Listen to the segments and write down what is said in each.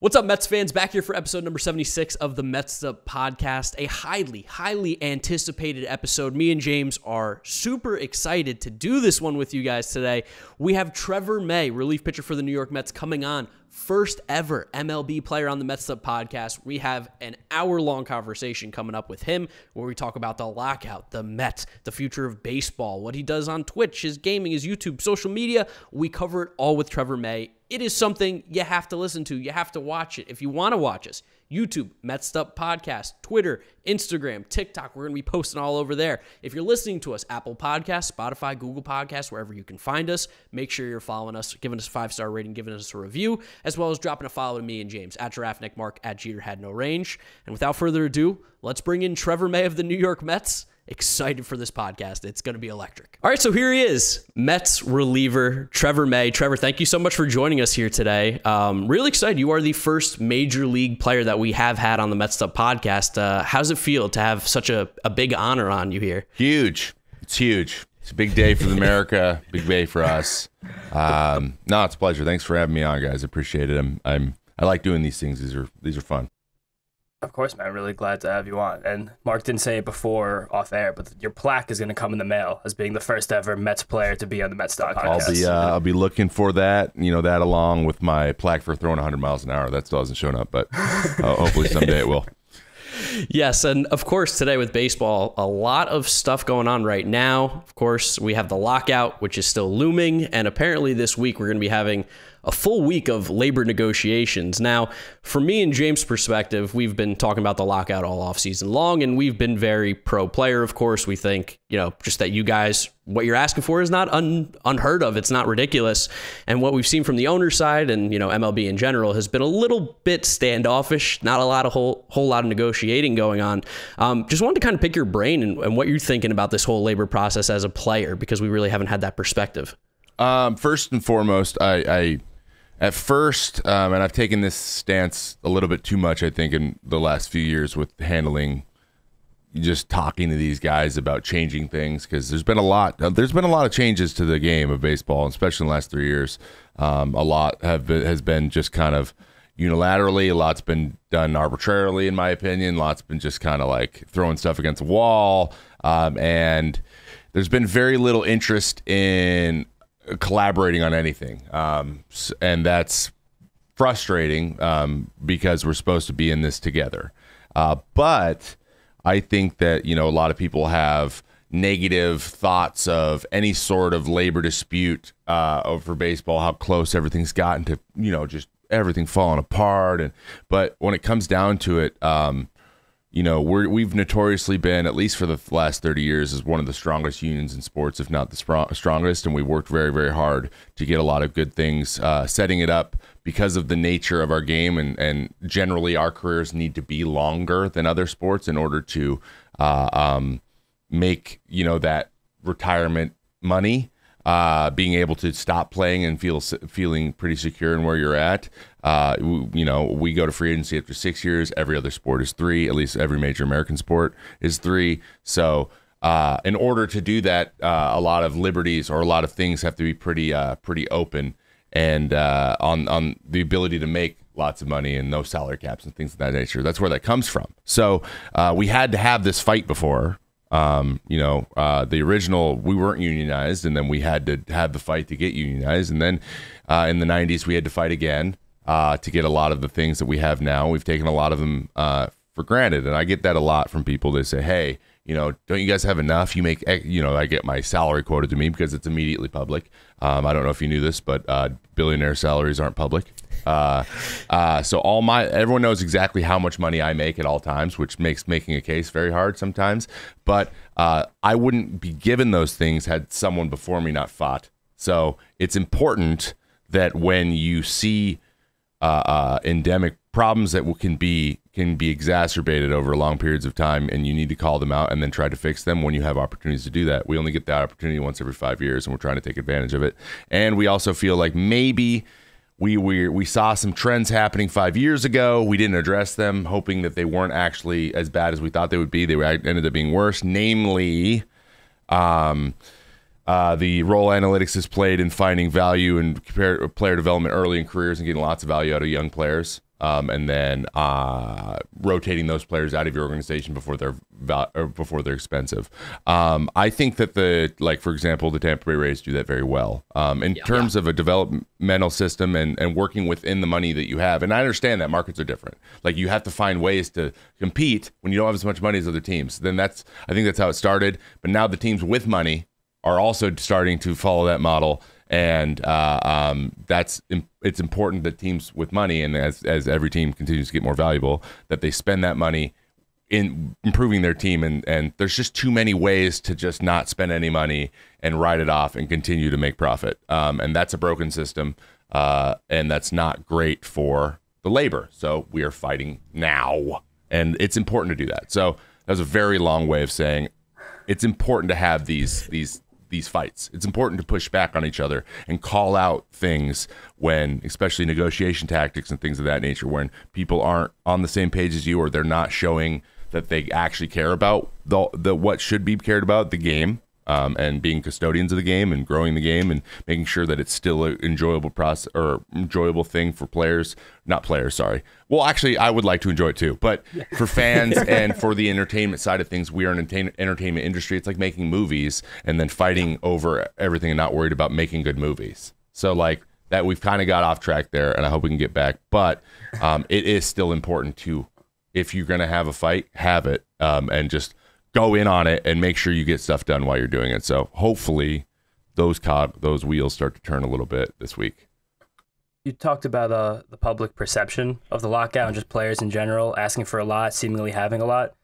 What's up, Mets fans? Back here for episode number 76 of the Mets'd podcast, a highly anticipated episode. Me and James are super excited to do this one with you guys today. We have Trevor May, relief pitcher for the New York Mets, coming on. First ever MLB player on the Mets'd podcast. We have an hour-long conversation coming up with him where we talk about the lockout, the Mets, the future of baseball, what he does on Twitch, his gaming, his YouTube, social media. We cover it all with Trevor May. It is something you have to listen to. You have to watch it. If you want to watch us, YouTube, Mets'd Podcast, Twitter, Instagram, TikTok, we're going to be posting all over there. If you're listening to us, Apple Podcasts, Spotify, Google Podcasts, wherever you can find us, make sure you're following us, giving us a 5-star rating, giving us a review, as well as dropping a follow to me and James, at Giraffe Mark, at Jeter Had No Range. And without further ado, let's bring in Trevor May of the New York Mets. Excited for this podcast. It's going to be electric. All right, so here he is, Mets reliever Trevor May. Trevor, thank you so much for joining us here today. Really excited. You are the first major league player that we have had on the Mets'd podcast. How's it feel to have such a big honor on you here? Huge. It's huge. It's a big day for America, big day for us. No, it's a pleasure. Thanks for having me on, guys. I appreciate it. I like doing these things. These are fun. Of course, man. Really glad to have you on. And Mark didn't say it before off air, but your plaque is going to come in the mail as being the first ever Mets player to be on the Mets'd podcast. I'll be looking for that. That along with my plaque for throwing 100 miles an hour. That still hasn't shown up, but hopefully someday it will. Yes, and of course, today with baseball, a lot of stuff going on right now. Of course, we have the lockout, which is still looming, and apparently this week we're going to be having a full week of labor negotiations. Now, from me and James' perspective, we've been talking about the lockout all offseason long, and we've been very pro-player, of course. We think, just that you guys, what you're asking for is not unheard of. It's not ridiculous. And what we've seen from the owner's side and, MLB in general has been a little bit standoffish, not a lot of whole lot of negotiating going on. Just wanted to kind of pick your brain and what you're thinking about this whole labor process as a player, because we really haven't had that perspective. First and foremost, at first, and I've taken this stance a little bit too much, I think, in the last few years with handling, just talking to these guys about changing things, because there's been a lot of changes to the game of baseball, especially in the last 3 years. A lot has been just kind of unilaterally. A lot's been done arbitrarily, in my opinion. Lots been just kind of like throwing stuff against the wall, and there's been very little interest in collaborating on anything, and that's frustrating because we're supposed to be in this together. But I think that a lot of people have negative thoughts of any sort of labor dispute over baseball, how close everything's gotten to just everything falling apart. But when it comes down to it, we've notoriously been, at least for the last 30 years, as one of the strongest unions in sports, if not the strongest. And we worked very, very hard to get a lot of good things, setting it up because of the nature of our game. And generally our careers need to be longer than other sports in order to make, that retirement money. Being able to stop playing and feeling pretty secure in where you're at. We go to free agency after 6 years. Every other sport is 3. At least every major American sport is 3. So in order to do that, a lot of liberties or a lot of things have to be pretty open, and on the ability to make lots of money and no salary caps and things of that nature. That's where that comes from. So we had to have this fight before. The original, we weren't unionized, and then we had to have the fight to get unionized. And then in the 90s, we had to fight again to get a lot of the things that we have now. We've taken a lot of them for granted. And I get that a lot from people. They say, hey, don't you guys have enough? You make, I get my salary quoted to me because it's immediately public. I don't know if you knew this, but billionaire salaries aren't public. So everyone knows exactly how much money I make at all times, which makes making a case very hard sometimes. But I wouldn't be given those things had someone before me not fought. So it's important that when you see endemic problems that can be exacerbated over long periods of time, and you need to call them out and then try to fix them when you have opportunities to do that. We only get that opportunity once every 5 years, and we're trying to take advantage of it. And we also feel like maybe we saw some trends happening 5 years ago. We didn't address them, hoping that they weren't actually as bad as we thought they would be. They ended up being worse, namely the role analytics has played in finding value and player development early in careers and getting lots of value out of young players. and then rotating those players out of your organization before they're expensive. I think that for example, the Tampa Bay Rays do that very well in terms of a developmental system and working within the money that you have. And I understand that markets are different. Like, you have to find ways to compete when you don't have as much money as other teams. Then I think that's how it started. But now the teams with money are also starting to follow that model. And it's important that teams with money, and as every team continues to get more valuable, that they spend that money in improving their team. And there's just too many ways to just not spend any money and write it off and continue to make profit. And that's a broken system, and that's not great for the labor. So we are fighting now, and it's important to do that. So that was a very long way of saying it's important to have these fights. It's important to push back on each other and call out things when, especially negotiation tactics and things of that nature, when people aren't on the same page as you, or they're not showing that they actually care about the what should be cared about, the game, and being custodians of the game and growing the game and making sure that it's still an enjoyable process or enjoyable thing for players. Not players, sorry. Well, actually, I would like to enjoy it too, but for fans and for the entertainment side of things, we are an entertainment industry. It's like making movies and then fighting over everything and not worried about making good movies. So like that, we've kind of got off track there, and I hope we can get back. But it is still important to, if you're going to have a fight, have it, and just go in on it and make sure you get stuff done while you're doing it. So hopefully those wheels start to turn a little bit this week. You talked about the public perception of the lockout and just players in general asking for a lot, seemingly having a lot.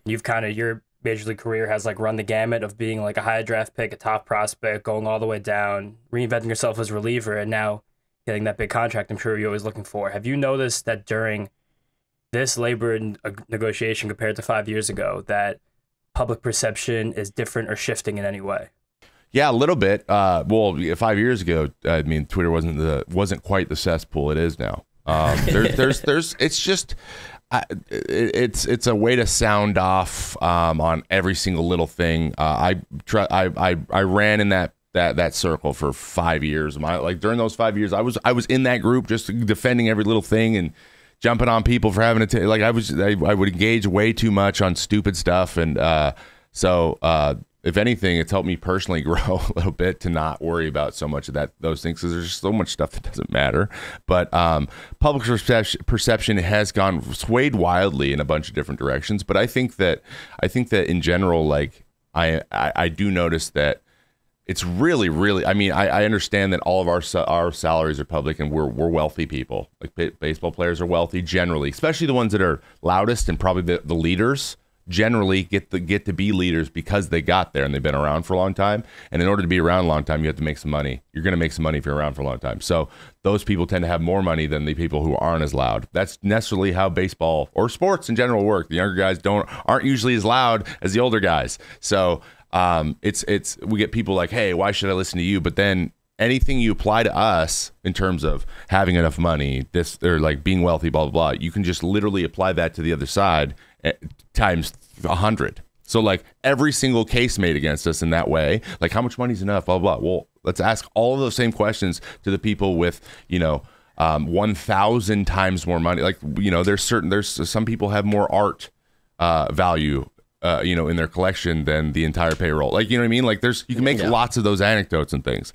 You've your major league career has run the gamut of being a high draft pick, a top prospect, going all the way down, reinventing yourself as a reliever, and now getting that big contract I'm sure you're always looking for. Have you noticed that during this labor negotiation compared to 5 years ago that public perception is different or shifting in any way? Yeah, a little bit. Well, 5 years ago, I mean, Twitter wasn't quite the cesspool it is now. It's just it's a way to sound off on every single little thing. I ran in that circle for 5 years. During those 5 years, I was in that group just defending every little thing and jumping on people for having to I would engage way too much on stupid stuff, and so if anything, it's helped me personally grow a little bit to not worry about so much of those things, because there's just so much stuff that doesn't matter. But public perception has swayed wildly in a bunch of different directions. But I think that in general, I do notice that it's really, really. I mean, I understand that all of our salaries are public, and we're wealthy people. Baseball players are wealthy generally, especially the ones that are loudest and probably the leaders. Generally get to be leaders because they got there and they've been around for a long time. And in order to be around a long time, you have to make some money. You're going to make some money if you're around for a long time. So those people tend to have more money than the people who aren't as loud. That's necessarily how baseball or sports in general work. The younger guys aren't usually as loud as the older guys. So we get people like, hey, why should I listen to you? But then anything you apply to us in terms of having enough money, or being wealthy, blah, blah, blah, you can just literally apply that to the other side times 100. So every single case made against us in that way, how much money is enough, blah, blah, blah. Well, let's ask all of those same questions to the people with, 1,000 times more money. There's some people have more art value in their collection than the entire payroll. You know what I mean? You can make lots of those anecdotes and things.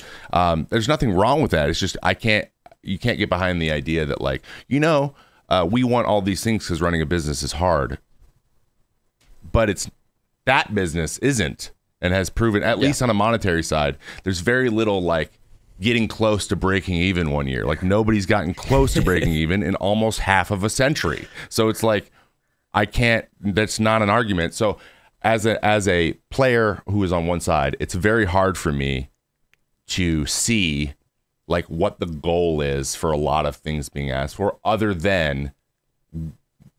There's nothing wrong with that. It's just, you can't get behind the idea that we want all these things because running a business is hard, but that business isn't, and has proven, at least on a monetary side, there's very little getting close to breaking even one year. Nobody's gotten close to breaking even in almost half of a century. So it's that's not an argument. So as a player who is on one side, it's very hard for me to see what the goal is for a lot of things being asked for, other than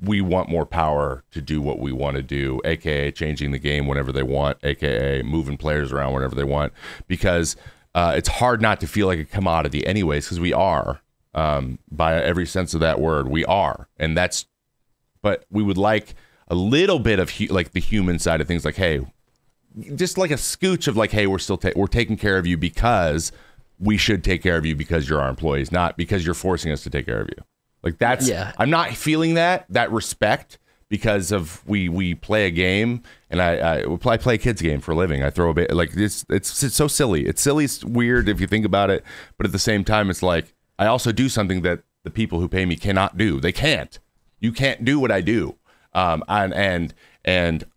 we want more power to do what we want to do, aka changing the game whenever they want, aka moving players around whenever they want, because it's hard not to feel like a commodity anyways, because we are, by every sense of that word, we are. And but we would like a little bit of the human side of things, hey, just a scooch of hey, we're taking care of you because we should take care of you because you're our employees, not because you're forcing us to take care of you. Like that's, I'm not feeling that respect because of we play a game and I play a kids game for a living. I throw a bit like it's so silly. It's silly. It's weird if you think about it. But at the same time, it's like I also do something that the people who pay me cannot do. They can't. You can't do what I do. And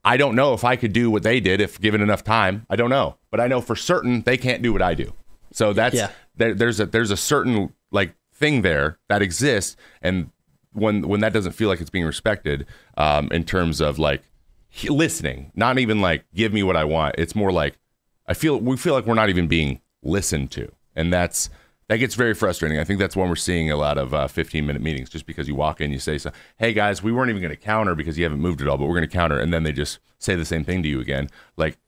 I don't know if I could do what they did if given enough time. I don't know. But I know for certain they can't do what I do. So that's there's a certain like thing there that exists, and when that doesn't feel like it's being respected, in terms of like listening, not even like give me what I want. It's more like we feel like we're not even being listened to, and that gets very frustrating. I think that's when we're seeing a lot of 15-minute meetings, just because you walk in, you say, so, hey guys, we weren't even going to counter because you haven't moved at all, but we're going to counter, and then they just say the same thing to you again. Like,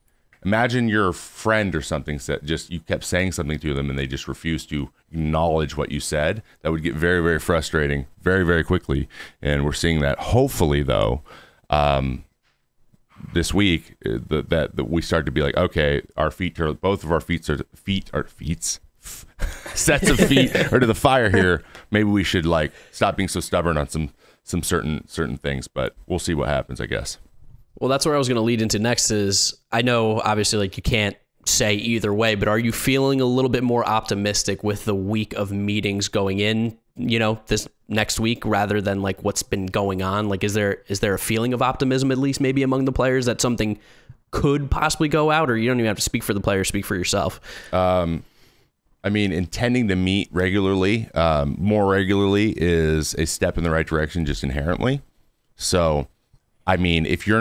imagine your friend or something that just you kept saying something to them and they just refused to acknowledge what you said. That would get very, very frustrating very, very quickly. And we're seeing that. Hopefully, though, this week that we start to be like, okay, both of our sets of feet are to the fire here. Maybe we should like stop being so stubborn on some certain things. But we'll see what happens, I guess. Well, that's where I was going to lead into next is, I know obviously like you can't say either way, but are you feeling a little bit more optimistic with the week of meetings going in, this next week rather than like what's been going on? Like, is there a feeling of optimism, at least maybe among the players, that something could possibly go out, or you don't even have to speak for the players, speak for yourself? I mean, intending to meet regularly, more regularly is a step in the right direction just inherently. So, I mean, if you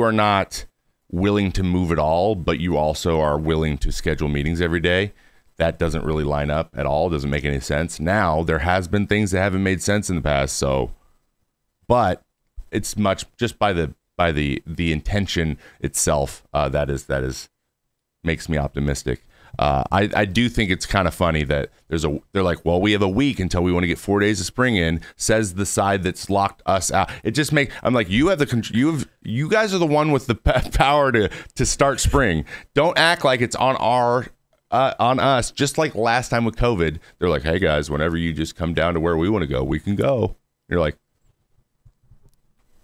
are not willing to move at all, but you also are willing to schedule meetings every day, that doesn't really line up at all. Doesn't make any sense. Now, there has been things that haven't made sense in the past. So, but it's much just by the intention itself that is makes me optimistic. I do think it's kind of funny that they're like, well, we have a week until we want to get 4 days of spring in, says the side that's locked us out. It just I'm like, you guys are the one with the power to start spring. Don't act like it's on on us. Just like last time with COVID, they're like, hey guys, whenever you just come down to where we want to go, we can go. You're like,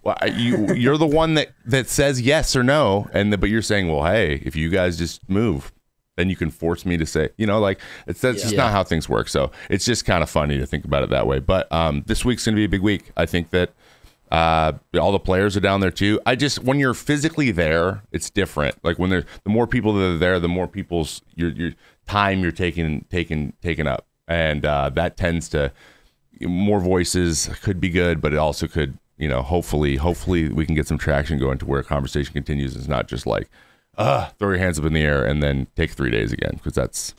well, you're the one that says yes or no, but you're saying, well, hey, if you guys just move, then you can force me to say, that's just not how things work. So it's just kind of funny to think about it that way. But this week's going to be a big week. I think that all the players are down there too. When you're physically there, it's different. Like when the more people that are there, the more people's your time you're taking up, and that tends to more voices could be good, but it also could, hopefully we can get some traction going to where conversation continues. It's not just like, throw your hands up in the air and then take 3 days again, because it's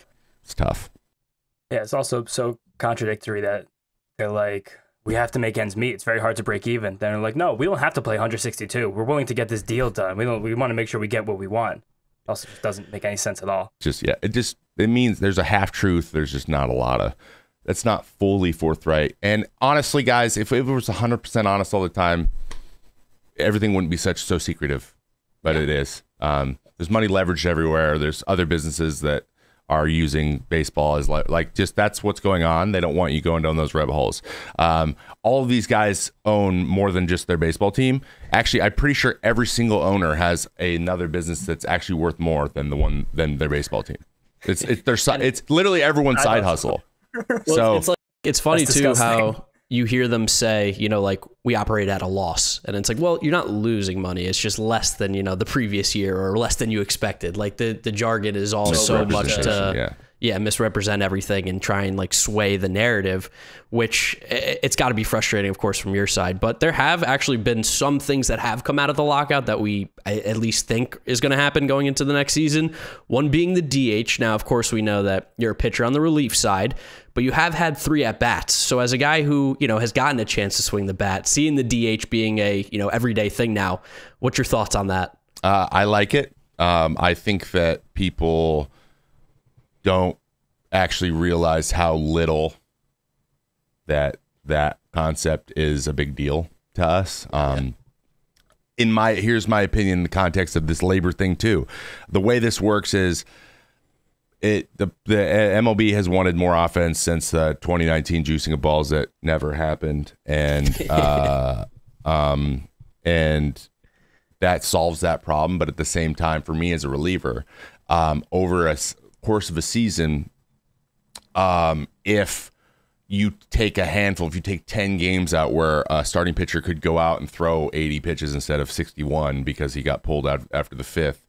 tough. Yeah, it's also so contradictory that they're like, we have to make ends meet. It's very hard to break even. Then they're like, no, we don't have to play 162. We're willing to get this deal done. We want to make sure we get what we want. Also, just doesn't make any sense at all. It means there's a half truth. There's just not a lot of. That's not fully forthright. And honestly, guys, if it was 100% honest all the time, everything wouldn't be so secretive. But it is. There's money leveraged everywhere. There's other businesses that are using baseball as like just that's what's going on. They don't want you going down those rabbit holes. All of these guys own more than just their baseball team. Actually, I'm pretty sure every single owner has another business that's actually worth more than their baseball team. It's literally everyone's side hustle. Well, so it's funny too how you hear them say, like we operate at a loss, and it's like, well, you're not losing money. It's just less than, the previous year or less than you expected. Like the jargon is all so much to misrepresent everything and try and like sway the narrative, which it's got to be frustrating, of course, from your side. But there have actually been some things that have come out of the lockout that we at least think is going to happen going into the next season. One being the DH. Now, of course, we know that you're a pitcher on the relief side, but you have had 3 at-bats. So as a guy who, has gotten a chance to swing the bat, seeing the DH being a, everyday thing now, what's your thoughts on that? I like it. I think that people don't actually realize how little that concept is a big deal to us. Here's my opinion in the context of this labor thing too. The way this works is the MLB has wanted more offense since the 2019 juicing of balls that never happened, and and that solves that problem. But at the same time, for me as a reliever, over a course of a season, if you take if you take 10 games out where a starting pitcher could go out and throw 80 pitches instead of 61 because he got pulled out after the fifth,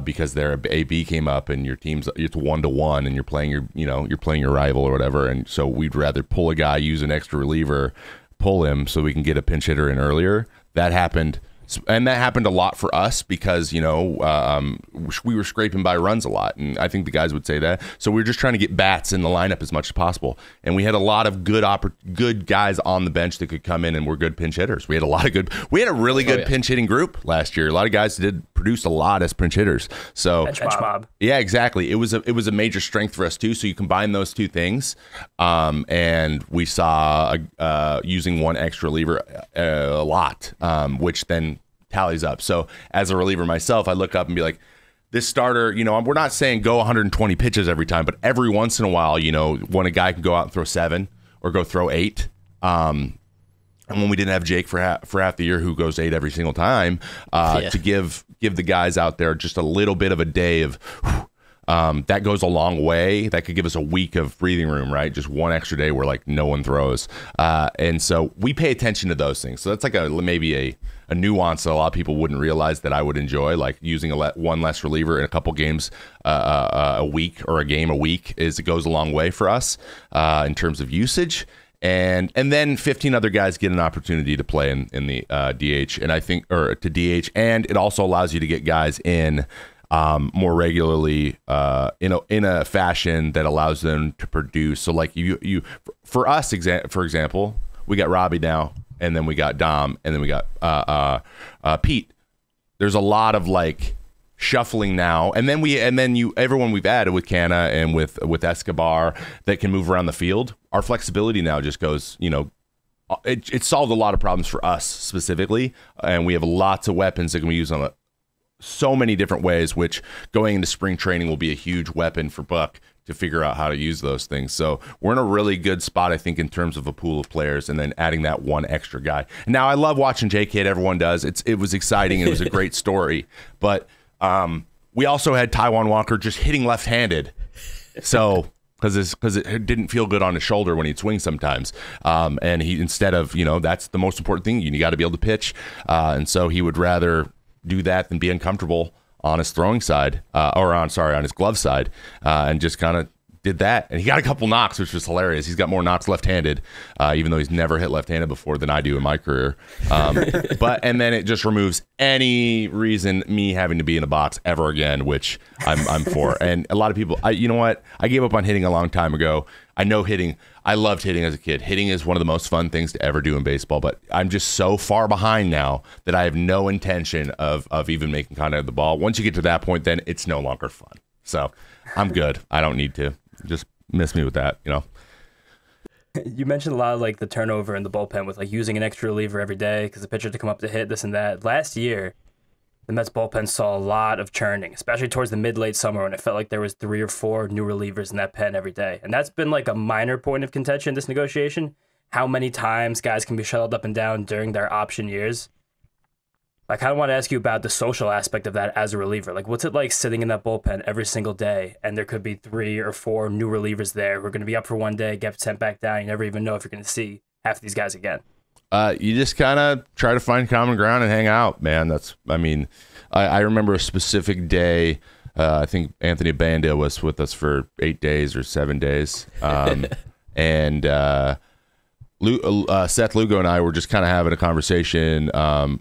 because their AB came up and it's 1-1 and you're playing your rival or whatever, and so we'd rather pull a guy, use an extra reliever, pull him so we can get a pinch hitter in earlier. That happened. And that happened a lot for us because, we were scraping by runs a lot. And I think the guys would say that. So we were just trying to get bats in the lineup as much as possible. And we had a lot of good guys on the bench that could come in and were good pinch hitters. We had a really good pinch hitting group last year. A lot of guys produced a lot as pinch hitters. So bench mob. Yeah, exactly. It was a major strength for us too. So you combine those two things. And we saw using one extra reliever a lot, which then tallies up. So as a reliever myself, I look up and be like, this starter, we're not saying go 120 pitches every time, but every once in a while, when a guy can go out and throw 7 or go throw 8, and when we didn't have Jake for half the year, who goes 8 every single time, to give the guys out there just a little bit of a day of that goes a long way. That could give us a week of breathing room, right? Just one extra day where like no one throws, and so we pay attention to those things. So that's like maybe a nuance that a lot of people wouldn't realize that I would enjoy, like using one less reliever in a couple games a week or a game a week. It goes a long way for us in terms of usage. And then 15 other guys get an opportunity to play in the DH, and I think, or to DH, and it also allows you to get guys in more regularly in a fashion that allows them to produce. So like for us, for example, we got Robbie now, and then we got Dom, and then we got Pete. There's a lot of like shuffling now, and then everyone we've added with Canna and with Escobar that can move around the field. Our flexibility now just goes, it solved a lot of problems for us specifically, and we have lots of weapons that can be used on so many different ways, which going into spring training will be a huge weapon for Buck to figure out how to use those things. So we're in a really good spot, I think, in terms of a pool of players, and then adding that one extra guy. Now, I love watching Jake hit. Everyone does. It was exciting. And it was a great story. But we also had Taijuan Walker just hitting left-handed. So because it didn't feel good on his shoulder when he'd swing sometimes. And he, instead of, that's the most important thing. You got to be able to pitch. And so he would rather do that than be uncomfortable on his throwing side, on his glove side, and just kind of did that. And he got a couple knocks, which was hilarious. He's got more knocks left-handed, even though he's never hit left-handed before than I do in my career. And then it just removes any reason me having to be in the box ever again, which I'm for. And a lot of people, you know what? I gave up on hitting a long time ago. I know hitting. I loved hitting as a kid. Hitting is one of the most fun things to ever do in baseball, but I'm just so far behind now that I have no intention of even making contact with the ball. Once you get to that point, then it's no longer fun. So I'm good. I don't need to. Just miss me with that, You mentioned a lot of like the turnover in the bullpen with like using an extra reliever every day because the pitcher to come up to hit this and that. Last year, the Mets bullpen saw a lot of churning, especially towards the mid-late summer when it felt like there was 3 or 4 new relievers in that pen every day. And that's been like a minor point of contention in this negotiation. How many times guys can be shuttled up and down during their option years. I kind of want to ask you about the social aspect of that as a reliever. Like, what's it like sitting in that bullpen every single day, and there could be 3 or 4 new relievers there who are going to be up for one day, get sent back down. You never even know if you're going to see half of these guys again. You just kind of try to find common ground and hang out, man. I remember a specific day. I think Anthony Banda was with us for 8 days or 7 days. And Seth Lugo and I were just kind of having a conversation.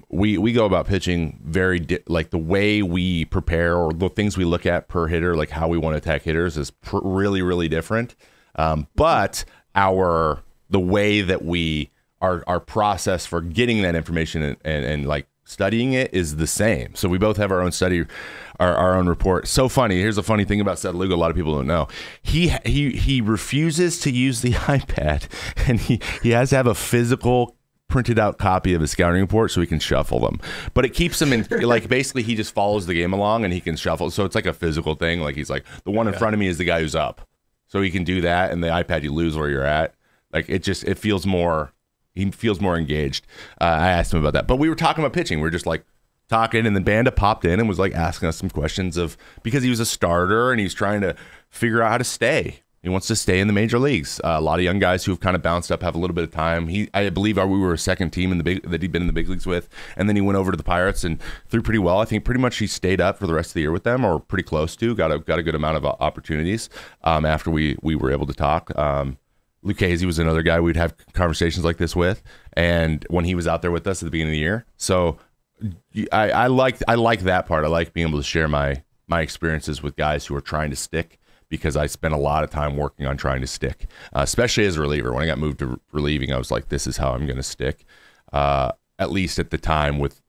We go about pitching like the way we prepare or the things we look at per hitter, like how we want to attack hitters is really, really different. But the way that our process for getting that information and like studying it is the same. So we both have our own our own report. So funny. Here's a funny thing about Seth Lugo. A lot of people don't know. He refuses to use the iPad, and he has to have a physical printed out copy of his scouting report so he can shuffle them. But it keeps him in, like, basically he just follows the game along and he can shuffle. So it's like a physical thing. Like, he's like, the one in front of me is the guy who's up. So he can do that, and the iPad, you lose where you're at. Like, it feels more, he feels more engaged. I asked him about that. But we were talking about pitching. We were just like talking, and then Banda popped in and was like asking us some questions because he was a starter and he's trying to figure out how to stay. He wants to stay in the major leagues. A lot of young guys who have kind of bounced up have a little bit of time. I believe we were a second team that he'd been in the big leagues with, and then he went over to the Pirates and threw pretty well. I think pretty much he stayed up for the rest of the year with them, or pretty close to. Got a good amount of opportunities after we were able to talk. Lucchese was another guy we'd have conversations like this with, and when he was out there with us at the beginning of the year. So I like that part. I like being able to share my experiences with guys who are trying to stick, because I spent a lot of time working on trying to stick, especially as a reliever. When I got moved to relieving, I was like, this is how I'm going to stick, at least at the time, with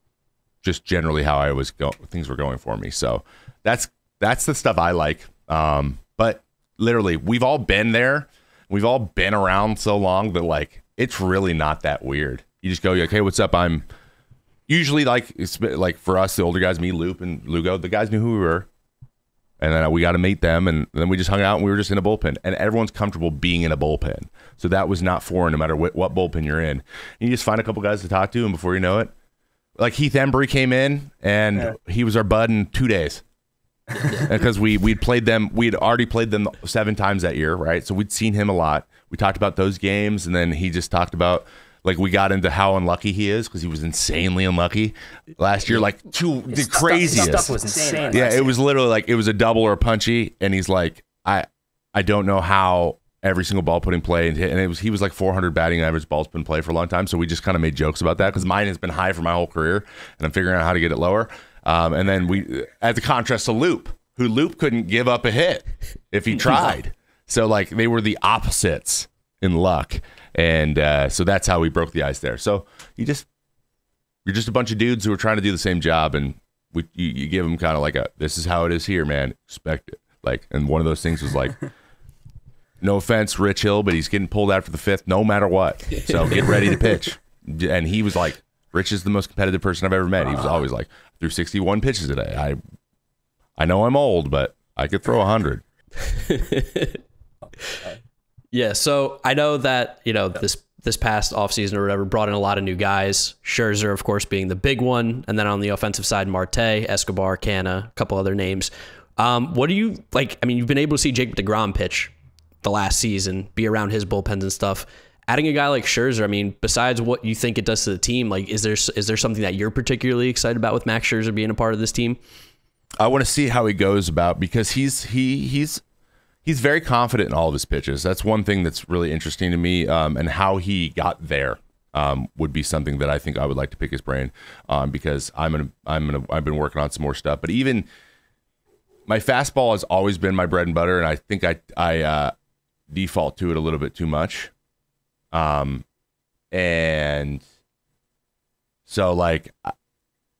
just generally how things were going for me. So that's the stuff I like. But literally, we've all been there. We've all been around so long that, like, it's really not that weird. You just go, okay, what's up? I'm usually like for us, the older guys, me, Loop, and Lugo, the guys knew who we were. And then we got to meet them, and then we just hung out, and we were just in a bullpen. And everyone's comfortable being in a bullpen. So that was not foreign, no matter what bullpen you're in. And you just find a couple guys to talk to, and before you know it, like Heath Embry came in, and he was our bud in 2 days. Because we'd already played them 7 times that year, right? So we'd seen him a lot. We talked about those games, and then he just talked about, like, we got into how unlucky he is, because he was insanely unlucky last year, like the craziest stuff was insane. Yeah, it was literally like it was a double or a punchy, and he's like, I don't know how every single ball put in play and hit, and he was like 400 batting average balls put in play for a long time. So we just kind of made jokes about that, because mine has been high for my whole career, and I'm figuring out how to get it lower. And then we, as a contrast to Loop couldn't give up a hit if he tried. So like they were the opposites in luck. And so that's how we broke the ice there. So you're just a bunch of dudes who are trying to do the same job, and you give them kind of like this is how it is here, man. Expect it. Like, and one of those things was like, no offense, Rich Hill, but he's getting pulled out for the 5th no matter what. So get ready to pitch. And he was like, Rich is the most competitive person I've ever met. He was always like, threw 61 pitches today. I know I'm old, but I could throw 100. Yeah, so I know that, this past offseason or whatever brought in a lot of new guys. Scherzer, of course, being the big one. And then on the offensive side, Marte, Escobar, Canna, a couple other names. What do you like? I mean, you've been able to see Jacob deGrom pitch the last season, be around his bullpens and stuff. Adding a guy like Scherzer, I mean, besides what you think it does to the team, like, is there something that you're particularly excited about with Max Scherzer being a part of this team? I want to see how he goes about, because he's very confident in all of his pitches. That's one thing that's really interesting to me, and how he got there would be something that I think I would like to pick his brain on, because I've been working on some more stuff. But even my fastball has always been my bread and butter, and I think I default to it a little bit too much. And so like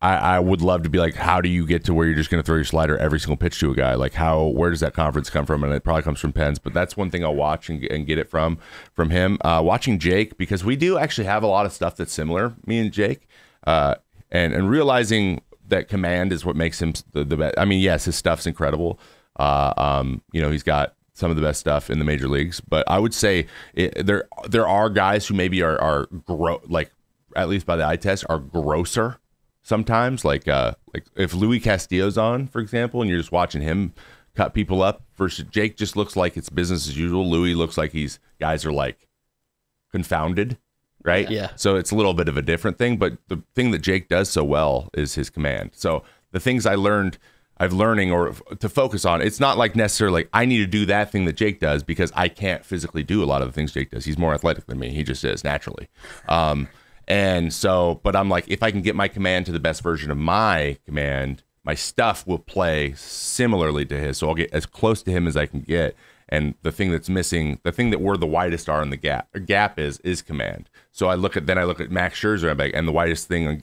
I would love to be like, how do you get to where you're just going to throw your slider every single pitch to a guy? Like, where does that confidence come from? And it probably comes from Pens, but that's one thing I'll watch and get it from him. Watching Jake, because we do actually have a lot of stuff that's similar, me and Jake, and realizing that command is what makes him the best. I mean, yes, his stuff's incredible. He's got some of the best stuff in the major leagues, but I would say there are guys who maybe are like, at least by the eye test, are grosser sometimes. Like if Louis Castillo's on, for example, and you're just watching him cut people up, versus Jake just looks like it's business as usual. Louis looks like guys are like confounded, right? Yeah. So it's a little bit of a different thing, but the thing that Jake does so well is his command. So the things I'm learning or to focus on, it's not like necessarily like I need to do that thing that Jake does, because I can't physically do a lot of the things Jake does. He's more athletic than me. He just is naturally. And so, but I'm like, if I can get my command to the best version of my command, my stuff will play similarly to his. So I'll get as close to him as I can get. And the thing that's missing, the thing that we're the widest are in the gap is command. So I look at Max Scherzer, and the widest thing on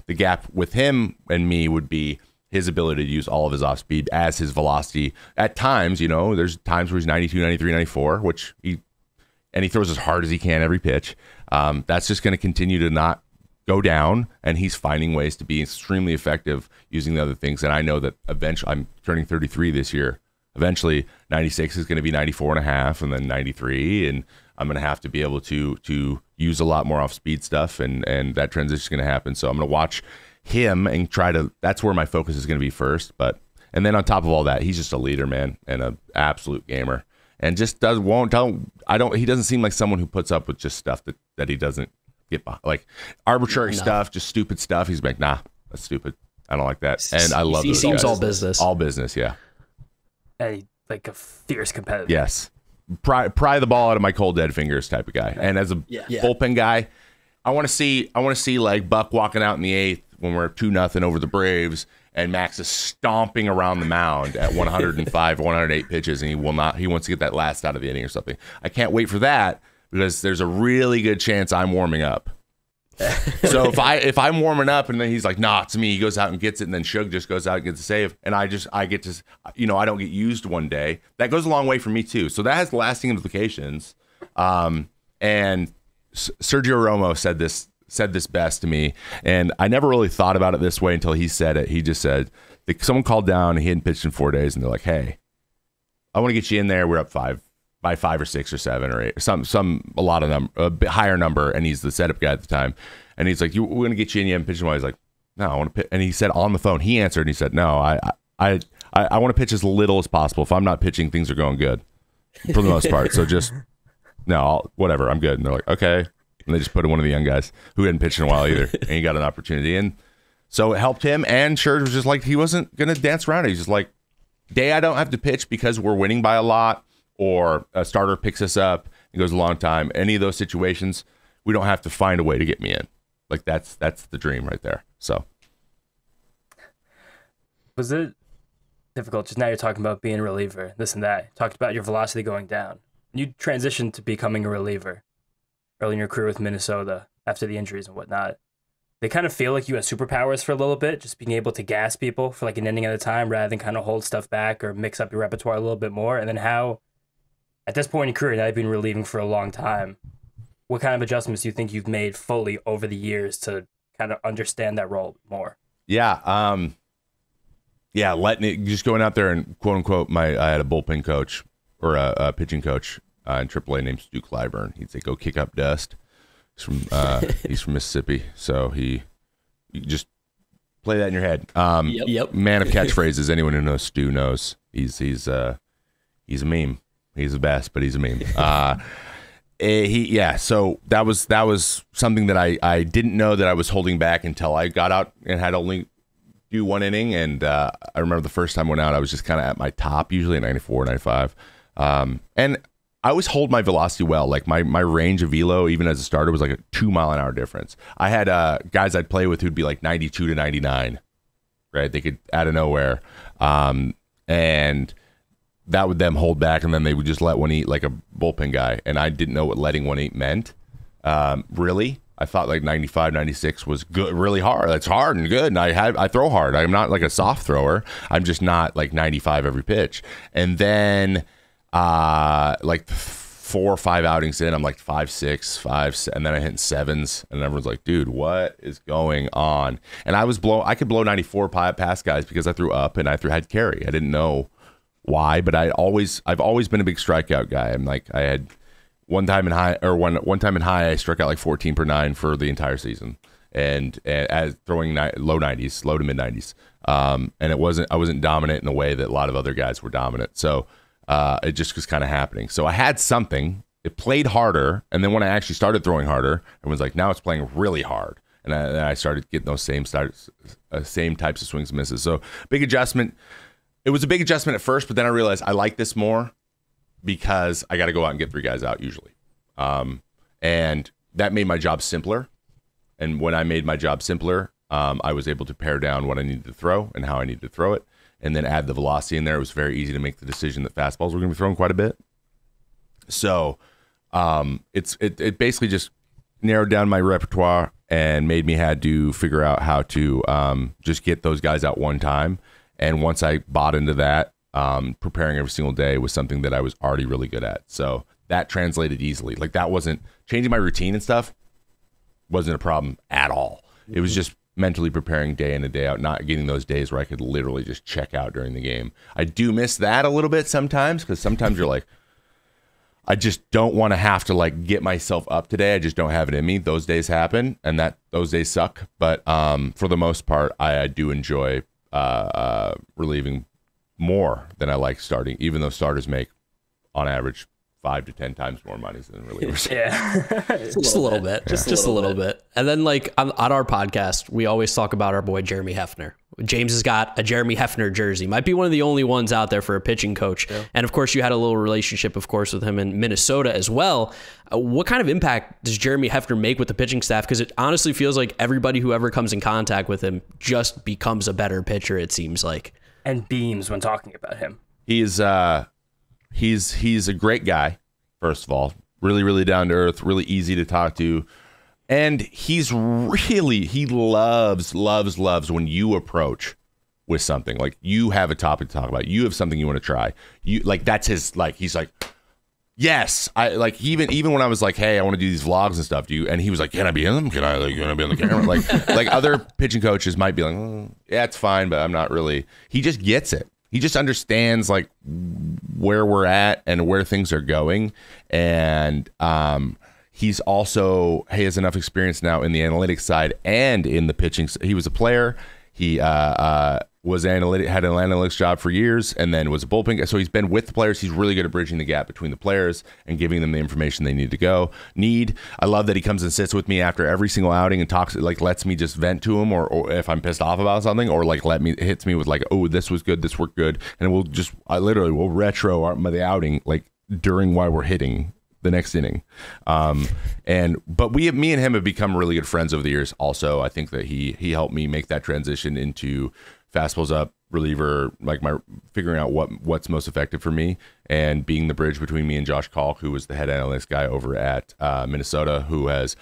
the gap with him and me would be his ability to use all of his off speed as his velocity. At times, there's times where he's 92, 93, 94, which he and he throws as hard as he can every pitch. That's just going to continue to not go down, and he's finding ways to be extremely effective using the other things. And I know that eventually, I'm turning 33 this year. Eventually, 96 is going to be 94 and a half, and then 93, and I'm going to have to be able to use a lot more off-speed stuff, and that transition is going to happen. So I'm going to watch him and try to. That's where my focus is going to be first. And then on top of all that, he's just a leader, man, and an absolute gamer, and just he doesn't seem like someone who puts up with just stuff that he doesn't get by, like arbitrary stuff, just stupid stuff. He's like, nah, that's stupid. I don't like that, and I love. He those seems guys. all business, yeah. And like a fierce competitor. Yes. Pry the ball out of my cold dead fingers type of guy. And as a bullpen guy, I want to see like Buck walking out in the 8th when we're 2-0 over the Braves, and Max is stomping around the mound at 105, 108 pitches, and he wants to get that last out of the inning or something. I can't wait for that, because there's a really good chance I'm warming up. So if I'm warming up and then he's like, nah, it's me, he goes out and gets it, and then Suge just goes out and gets a save, and I get to, I don't get used one day, that goes a long way for me too. So that has lasting implications. And Sergio Romo said this best to me, and I never really thought about it this way until he said it. He just said, someone called down, and he hadn't pitched in 4 days, and they're like, hey, I want to get you in there. We're up 5 or 6 or 7 or 8, or a bit higher number, and he's the setup guy at the time, and he's like, we're going to get you in, you haven't pitched in a while. He's like, no, I want to pitch. And he said on the phone, he answered, and he said, no, I want to pitch as little as possible. If I'm not pitching, things are going good for the most part. So just, no, whatever, I'm good. And they're like, okay. And they just put in one of the young guys who hadn't pitched in a while either, and he got an opportunity. And so it helped him, and Scherzer was just like, he wasn't going to dance around it. He's just like, day I don't have to pitch because we're winning by a lot, or a starter picks us up and goes a long time. Any of those situations, we don't have to find a way to get me in. Like that's the dream right there. So was it difficult? Just now you're talking about being a reliever, this and that. You talked about your velocity going down. You transitioned to becoming a reliever early in your career with Minnesota after the injuries and whatnot. They kind of feel like you had superpowers for a little bit, just being able to gas people for like an inning at a time rather than kind of hold stuff back or mix up your repertoire a little bit more. And then how, at this point in your career, now you've been relieving for a long time, what kind of adjustments do you think you've made fully over the years to kind of understand that role more? Yeah. Letting it, just going out there and quote unquote, I had a bullpen coach or a pitching coach in AAA named Stu Clyburn. He'd say, go kick up dust. He's from Mississippi. So you just play that in your head. Yep. Man of catchphrases. Anyone who knows Stu knows he's a meme. He's the best, but he's a meme. So that was something that I didn't know that I was holding back until I got out and had only do 1 inning. And I remember the first time I went out, I was just kind of at my top, usually at 94, 95. And I always hold my velocity well. Like my range of velo, even as a starter, was like a 2 mile an hour difference. I had guys I'd play with who'd be like 92 to 99, right? They could out of nowhere. And that would them hold back, and then they would just let one eat like a bullpen guy. And I didn't know what letting one eat meant. Really, I thought like 95, 96 was good, really hard. That's hard and good. And I throw hard. I'm not like a soft thrower. I'm just not like 95 every pitch. And then like 4 or 5 outings in, I'm like 5, 6, 5, and then I hit 7s, and everyone's like, dude, what is going on? And I could blow 94 past guys because I threw up and had carry. I didn't know why, but I've always been a big strikeout guy. I'm like, I had one time in high, I struck out like 14 per 9 for the entire season, and as throwing low 90s, low to mid 90s. And I wasn't dominant in the way that a lot of other guys were dominant. So it just was kind of happening. So I had something. It played harder, and then when I actually started throwing harder, everyone's like, now it's playing really hard. And I started getting those same types of swings and misses. So big adjustment. It was a big adjustment at first, but then I realized I like this more because I got to go out and get 3 guys out usually. And that made my job simpler. And when I made my job simpler, I was able to pare down what I needed to throw and how I needed to throw it, and then add the velocity in there. It was very easy to make the decision that fastballs were going to be thrown quite a bit. So it basically just narrowed down my repertoire and made me had to figure out how to just get those guys out one time. And once I bought into that, preparing every single day was something that I was already really good at. So that translated easily. Like that wasn't changing my routine and stuff wasn't a problem at all. It was just mentally preparing day in and day out, not getting those days where I could literally just check out during the game. I do miss that a little bit sometimes, because sometimes you're like, I just don't want to have to like get myself up today. I just don't have it in me. Those days happen, and those days suck. But for the most part, I do enjoy relieving more than I like starting, even though starters make on average 5 to 10 times more money than relievers. Yeah. Just a little bit. Just a little bit. And then like on our podcast, we always talk about our boy Jeremy Hefner. James has got a Jeremy Hefner jersey. Might be one of the only ones out there for a pitching coach. Yeah. And of course, you had a little relationship, of course, with him in Minnesota as well. What kind of impact does Jeremy Hefner make with the pitching staff? Because it honestly feels like everybody who ever comes in contact with him just becomes a better pitcher, it seems like. And beams when talking about him. He's a great guy, first of all. Really, really down to earth, really easy to talk to. And he loves when you approach with something. Like you have a topic to talk about. You have something you want to try. You like that's his like he's like, yes. I like even when I was like, hey, I want to do these vlogs and stuff. And he was like, can I be in them? Can I be on the camera? like other pitching coaches might be like, yeah, it's fine, but I'm not really. He just gets it. He just understands like where we're at and where things are going. And he has enough experience now in the analytics side and in the pitching. He was a player. He had an analytics job for years and then was a bullpen guy. So he's been with the players. He's really good at bridging the gap between the players and giving them the information they need. I love that he comes and sits with me after every single outing and talks, like lets me just vent to him, or if I'm pissed off about something, or like hits me with like, oh, this was good, this worked good, and we'll retro the outing like during while we're hitting the next inning. But me and him have become really good friends over the years. Also, I think that he helped me make that transition into fastballs up, reliever, like figuring out what's most effective for me, and being the bridge between me and Josh Kalk, who was the head analytics guy over at Minnesota, who has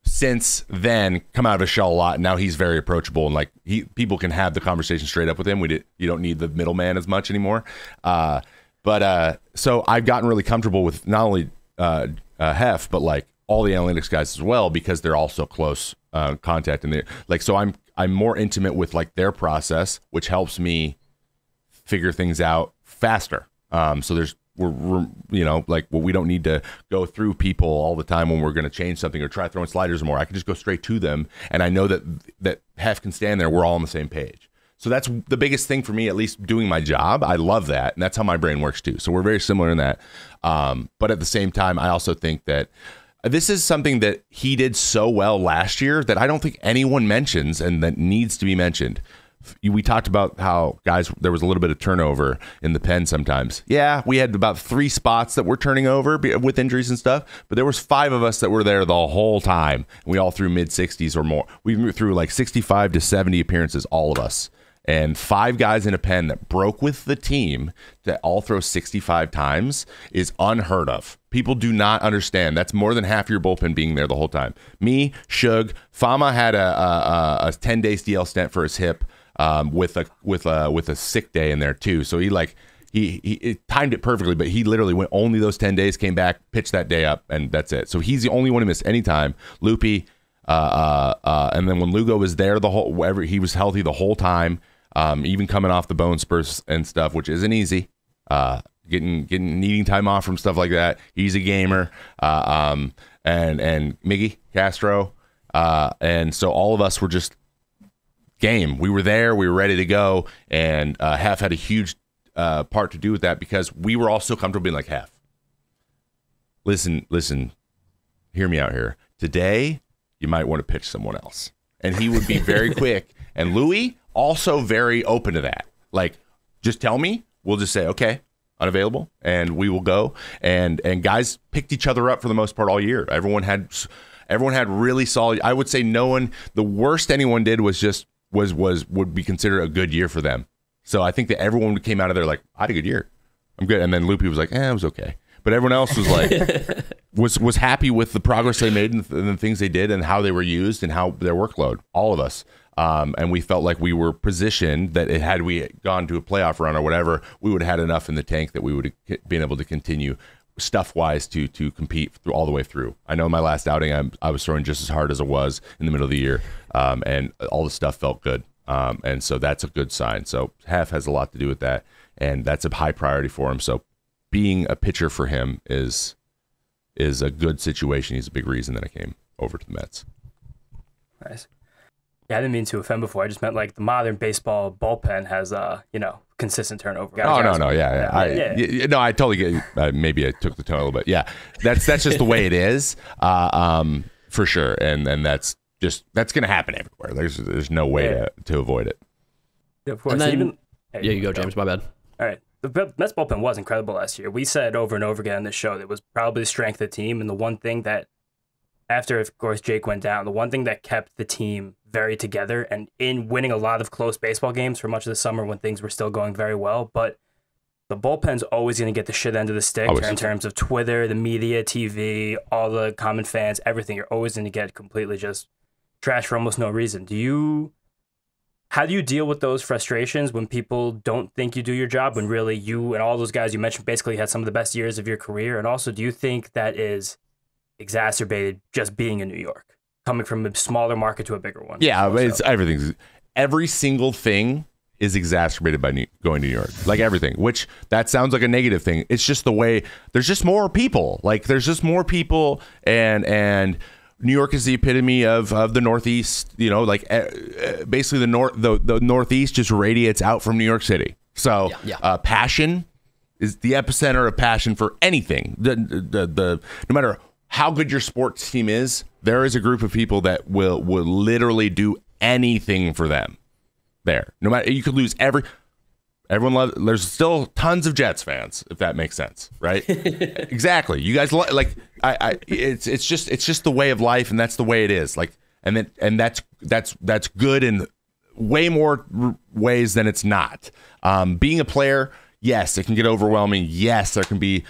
since then come out of his shell a lot. Now he's very approachable, and like people can have the conversation straight up with him. You don't need the middleman as much anymore. So I've gotten really comfortable with not only Hef, but like all the analytics guys as well, because they're all so close contact, and so I'm more intimate with like their process, which helps me figure things out faster. So we don't need to go through people all the time when we're going to change something or try throwing sliders more. I can just go straight to them, and I know that Hef can stand there. We're all on the same page. So that's the biggest thing for me, at least doing my job. I love that, and that's how my brain works too. So we're very similar in that. But at the same time, I also think that this is something that he did so well last year that I don't think anyone mentions, and that needs to be mentioned. We talked about how, guys, there was a little bit of turnover in the pen sometimes. Yeah, we had about 3 spots that were turning over with injuries and stuff, but there was 5 of us that were there the whole time. We all threw mid-60s or more. We threw like 65 to 70 appearances, all of us. And 5 guys in a pen that broke with the team to all throw 65 times is unheard of. People do not understand. That's more than half your bullpen being there the whole time. Me, Shug, Fama had a 10-day DL stent for his hip with a sick day in there too. So he timed it perfectly, but he literally went only those 10 days, came back, pitched that day up, and that's it. So he's the only one who missed any time. Loopy, and then when Lugo was there he was healthy the whole time. Even coming off the bone spurs and stuff, which isn't easy. Needing time off from stuff like that. He's a gamer. And Miggy Castro. And so all of us were just game. We were there. We were ready to go. And Hef had a huge part to do with that, because we were all so comfortable being like, Hef, listen, hear me out here. Today, you might want to pitch someone else. And he would be very quick. And Louis, also very open to that. Like, just tell me. We'll just say, okay, unavailable, and we will go. And guys picked each other up for the most part all year. Everyone had really solid. I would say the worst anyone did would be considered a good year for them. So I think that everyone came out of there like, I had a good year. I'm good. And then Loopy was like, it was okay. But everyone else was like, was happy with the progress they made and the things they did and how they were used and how their workload, all of us. And we felt like we were positioned that had we gone to a playoff run or whatever, we would have had enough in the tank that we would have been able to continue stuff wise to compete through all the way through. I know in my last outing I was throwing just as hard as I was in the middle of the year, and all the stuff felt good, and so that's a good sign. So Hef has a lot to do with that, and that's a high priority for him. So being a pitcher for him is a good situation. He's a big reason that I came over to the Mets. Nice. Yeah, I didn't mean to offend before. I just meant like the modern baseball bullpen has, consistent turnover. No, yeah. No, I totally get. Maybe I took the tone a little bit. Yeah, that's just the way it is, for sure. And that's going to happen everywhere. There's no way to avoid it. Yeah, of course. And then, even, you go, James. My bad. All right. The Mets bullpen was incredible last year. We said over and over again on this show that it was probably the strength of the team, and the one thing that, after, of course, Jake went down, the one thing that kept the team very together and in winning a lot of close baseball games for much of the summer when things were still going very well. But the bullpen's always going to get the shit end of the stick in terms of Twitter, the media, TV, all the common fans, everything. You're always going to get completely just trash for almost no reason. How do you deal with those frustrations when people don't think you do your job, when really you and all those guys you mentioned basically had some of the best years of your career? And also, do you think that is exacerbated just being in New York, coming from a smaller market to a bigger one? Yeah, it's every single thing is exacerbated by going to New York, like everything, which that sounds like a negative thing. It's just the way there's just more people, and New York is the epitome of the Northeast, basically the Northeast just radiates out from New York City. So passion is the epicenter of passion for anything. No matter how good your sports team is, there is a group of people that will literally do anything for them there. No matter, you could lose everyone loves, there's still tons of Jets fans, if that makes sense, right? Exactly. You guys it's just the way of life, and that's the way it is. And that's good in way more ways than it's not. Being a player, yes, it can get overwhelming. Yes, there can be.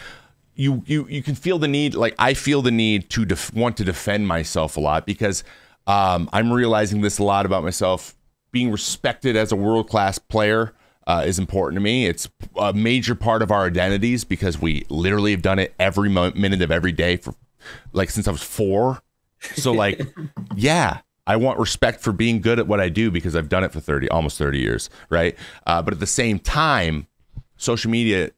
You can feel the need, like I feel the need to want to defend myself a lot, because I'm realizing this a lot about myself. Being respected as a world-class player is important to me. It's a major part of our identities, because we literally have done it every minute of every day for since I was 4. So yeah, I want respect for being good at what I do, because I've done it for almost 30 years, right? But at the same time, social media,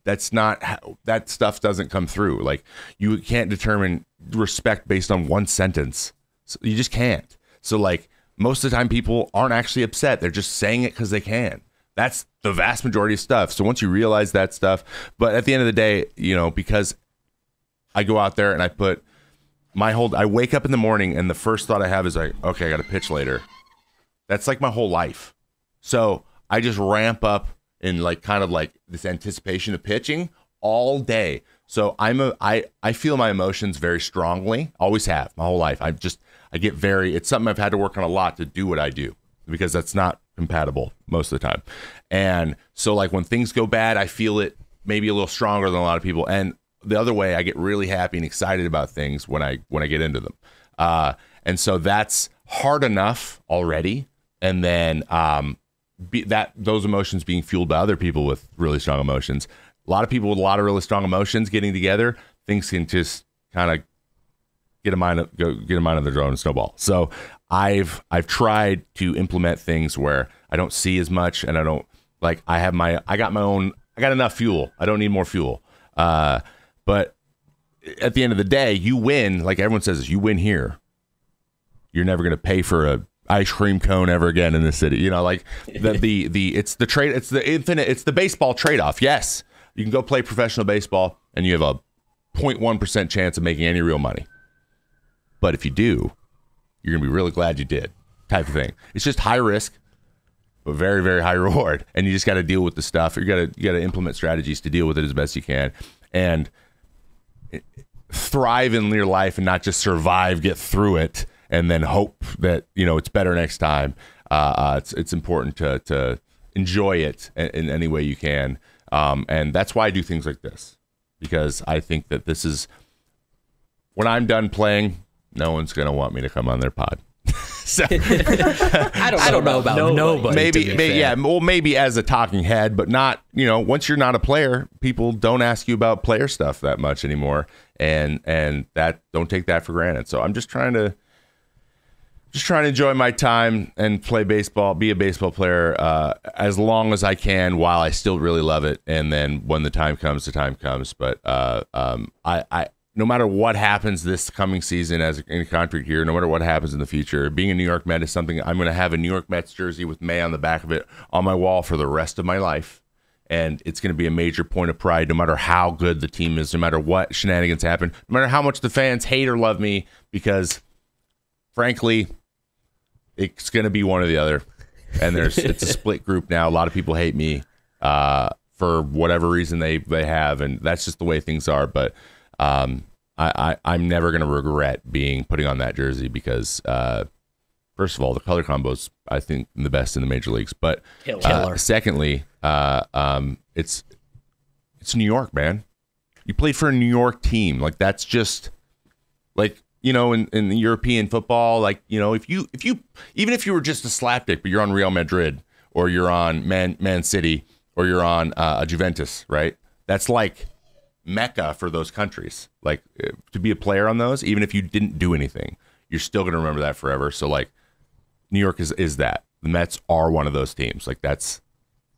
that's not how, that stuff doesn't come through. You can't determine respect based on one sentence. So you just can't. So most of the time people aren't actually upset. They're just saying it because they can. That's the vast majority of stuff. So once you realize that stuff, but at the end of the day, because I go out there and I put I wake up in the morning and the first thought I have is okay, I got to pitch later. That's my whole life. So I just ramp up in this anticipation of pitching all day. So I feel my emotions very strongly. Always have my whole life. It's something I've had to work on a lot to do what I do, because that's not compatible most of the time. And so when things go bad, I feel it maybe a little stronger than a lot of people. And the other way, I get really happy and excited about things when I get into them. And so that's hard enough already. And then those emotions being fueled by other people with really strong emotions. A lot of people with a lot of really strong emotions getting together, things can just kind of get a mind of their own and snowball. So I've tried to implement things where I don't see as much, and I don't I got enough fuel. I don't need more fuel. But at the end of the day, you win. Like everyone says, you win here, you're never going to pay for a ice cream cone ever again in this city. It's the trade. It's the infinite. It's the baseball trade-off. Yes, you can go play professional baseball and you have a 0.1% chance of making any real money. But if you do, you're going to be really glad you did, type of thing. It's just high risk, but very, very high reward. And you just got to deal with the stuff. You got to implement strategies to deal with it as best you can, and thrive in your life, and not just survive, get through it, and then hope that it's better next time. It's important to enjoy it in any way you can, and that's why I do things like this, because I think that this is, when I'm done playing, no one's gonna want me to come on their pod. So, I don't know about nobody. Maybe as a talking head, but not, once you're not a player, people don't ask you about player stuff that much anymore, and that, don't take that for granted. So I'm just trying to enjoy my time and play baseball, be a baseball player as long as I can while I still really love it. And then when the time comes, the time comes. But I no matter what happens this coming season as in a contract here, no matter what happens in the future, being a New York Met is something I'm going to have a New York Mets jersey with May on the back of it on my wall for the rest of my life. And it's going to be a major point of pride no matter how good the team is, no matter what shenanigans happen, no matter how much the fans hate or love me, because frankly, it's going to be one or the other. And it's a split group now. A lot of people hate me for whatever reason they have, and that's just the way things are. But I'm never going to regret putting on that jersey because, first of all, the color combo's, I think, the best in the major leagues. But secondly, it's New York, man. You played for a New York team. Like, that's just like, in the European football, like, if you even if you were just a slapdick, but you're on Real Madrid or you're on Man City or you're on Juventus, right? That's like Mecca for those countries. Like, to be a player on those, even if you didn't do anything, you're still going to remember that forever. So, like, New York is that. The Mets are one of those teams. Like, that's,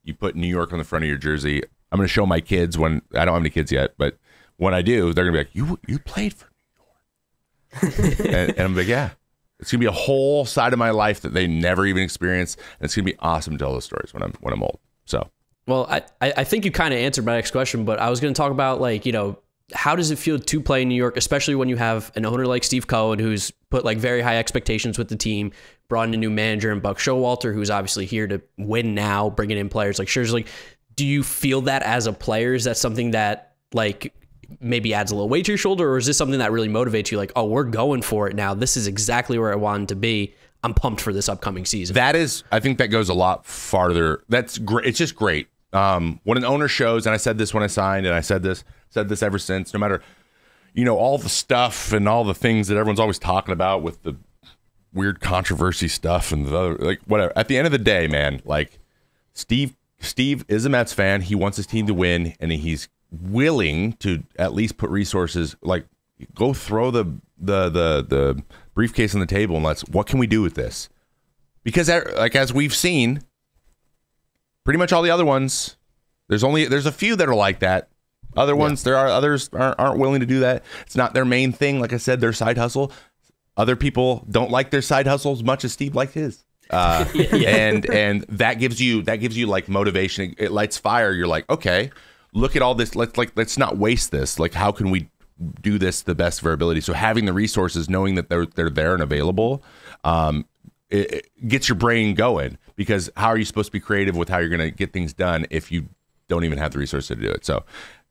you put New York on the front of your jersey. I'm going to show my kids when, I don't have any kids yet, but when I do, they're going to be like, you played for New York. and I'm like, yeah. It's going to be a whole side of my life that they never even experienced. And it's going to be awesome to tell those stories when I'm old. So. Well, I think you kind of answered my next question, but I was going to talk about, like, how does it feel to play in New York, especially when you have an owner like Steve Cohen, who's put like very high expectations with the team, brought in a new manager and Buck Showalter, who's obviously here to win now, bringing in players like Scherzer. Like, do you feel that as a player? Is that something that, like, maybe adds a little weight to your shoulder, or is this something that really motivates you? Like, oh, we're going for it now. This is exactly where I wanted to be. I'm pumped for this upcoming season. I think that goes a lot farther. That's great. It's just great. When an owner shows, and I said this when I signed, and I said this ever since, no matter, all the stuff and all the things that everyone's always talking about with the weird controversy stuff and the other, like, whatever. At the end of the day, man, like, Steve is a Mets fan. He wants his team to win, and he's willing to at least put resources, like, go throw the briefcase on the table and what can we do with this? Because, like, as we've seen, pretty much all the other ones, there's a few that are like that. Other ones, there are others aren't willing to do that. It's not their main thing. Like I said, their side hustle. Other people don't like their side hustle as much as Steve liked his. And that gives you like motivation. It lights fire. You're like, okay, look at all this. Let's not waste this. Like, how can we do this to the best of our ability? So having the resources, knowing that they're there and available, it gets your brain going, because how are you supposed to be creative with how you're going to get things done if you don't even have the resources to do it? So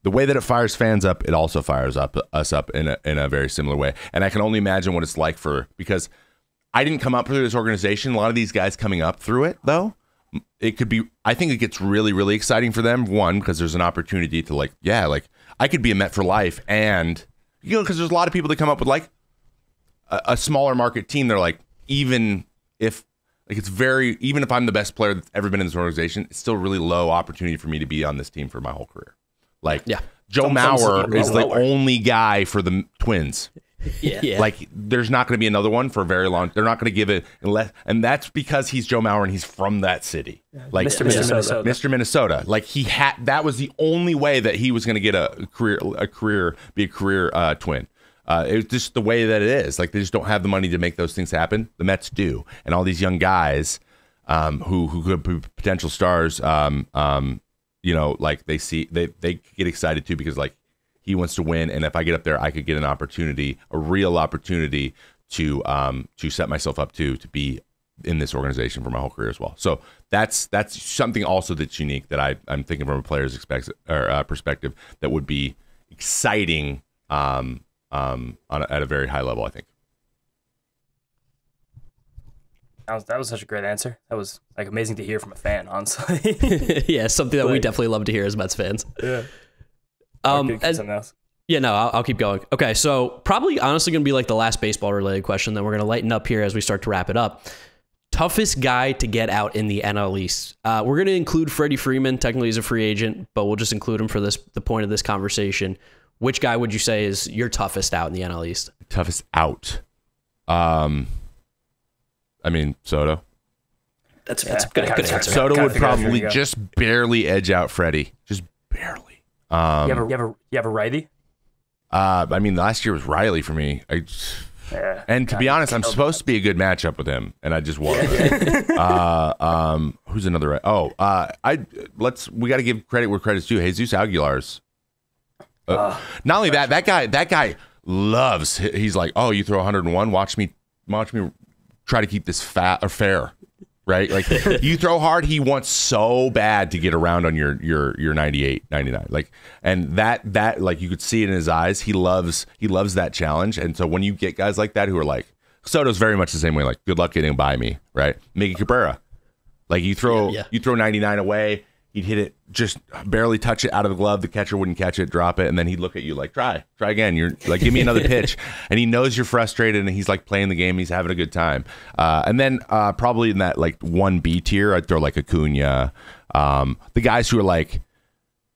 the way that it fires fans up, it also fires us up in a very similar way. And I can only imagine what it's like because I didn't come up through this organization. A lot of these guys coming up through it, though, I think it gets really, really exciting for them. One, because there's an opportunity to I could be a Met for life. And, because there's a lot of people that come up with like a smaller market team. They're like, even if I'm the best player that's ever been in this organization, it's still really low opportunity for me to be on this team for my whole career. Like, Joe Mauer is the only guy for the Twins. Yeah. Like, there's not going to be another one for a very long. They're not going to give it and that's because he's Joe Mauer and he's from that city. Like, Mr. Minnesota. Like, that was the only way that he was going to get a career Twin. It's just the way that it is. Like, they just don't have the money to make those things happen. The Mets do, and all these young guys who could be potential stars. Like, they get excited too, because, like, he wants to win, and if I get up there, I could get a real opportunity to set myself up to be in this organization for my whole career as well. So that's something also that's unique that I'm thinking from a player's perspective that would be exciting at a very high level, I think. That was such a great answer. That was, like, amazing to hear from a fan, honestly. Yeah, something that we definitely love to hear as Mets fans. Yeah. Something else. Yeah, no, I'll keep going. Okay, so probably honestly going to be like the last baseball related question. Then we're going to lighten up here as we start to wrap it up. Toughest guy to get out in the NL East. We're going to include Freddie Freeman. Technically, he's a free agent, but we'll just include him for the point of this conversation. Which guy would you say is your toughest out in the NL East? Toughest out. I mean, Soto. That's a good answer. Soto would probably just barely edge out Freddie. Just barely. You have a righty? I mean, last year was Riley for me. And to be honest, I'm supposed to be a good matchup with him, and I just wasn't. Who's another? We got to give credit where credit's due. Jesus Aguilar's. Not only that guy loves. He's like, oh, you throw 101. Watch me try to keep this fair. Right? Like you throw hard, he wants so bad to get around on your 98, 99. Like, and that like you could see it in his eyes. He loves that challenge. And so when you get guys like that who are like, Soto's very much the same way, like, good luck getting by me, right? Miggy Cabrera. Like you throw 99 away, he'd hit it, just barely touch it out of the glove, the catcher wouldn't catch it, drop it, and then he'd look at you like, try again. You're like, give me another pitch. And he knows you're frustrated and he's like playing the game, he's having a good time. And then probably in that like 1B tier, I'd throw like Acuna. The guys who are like,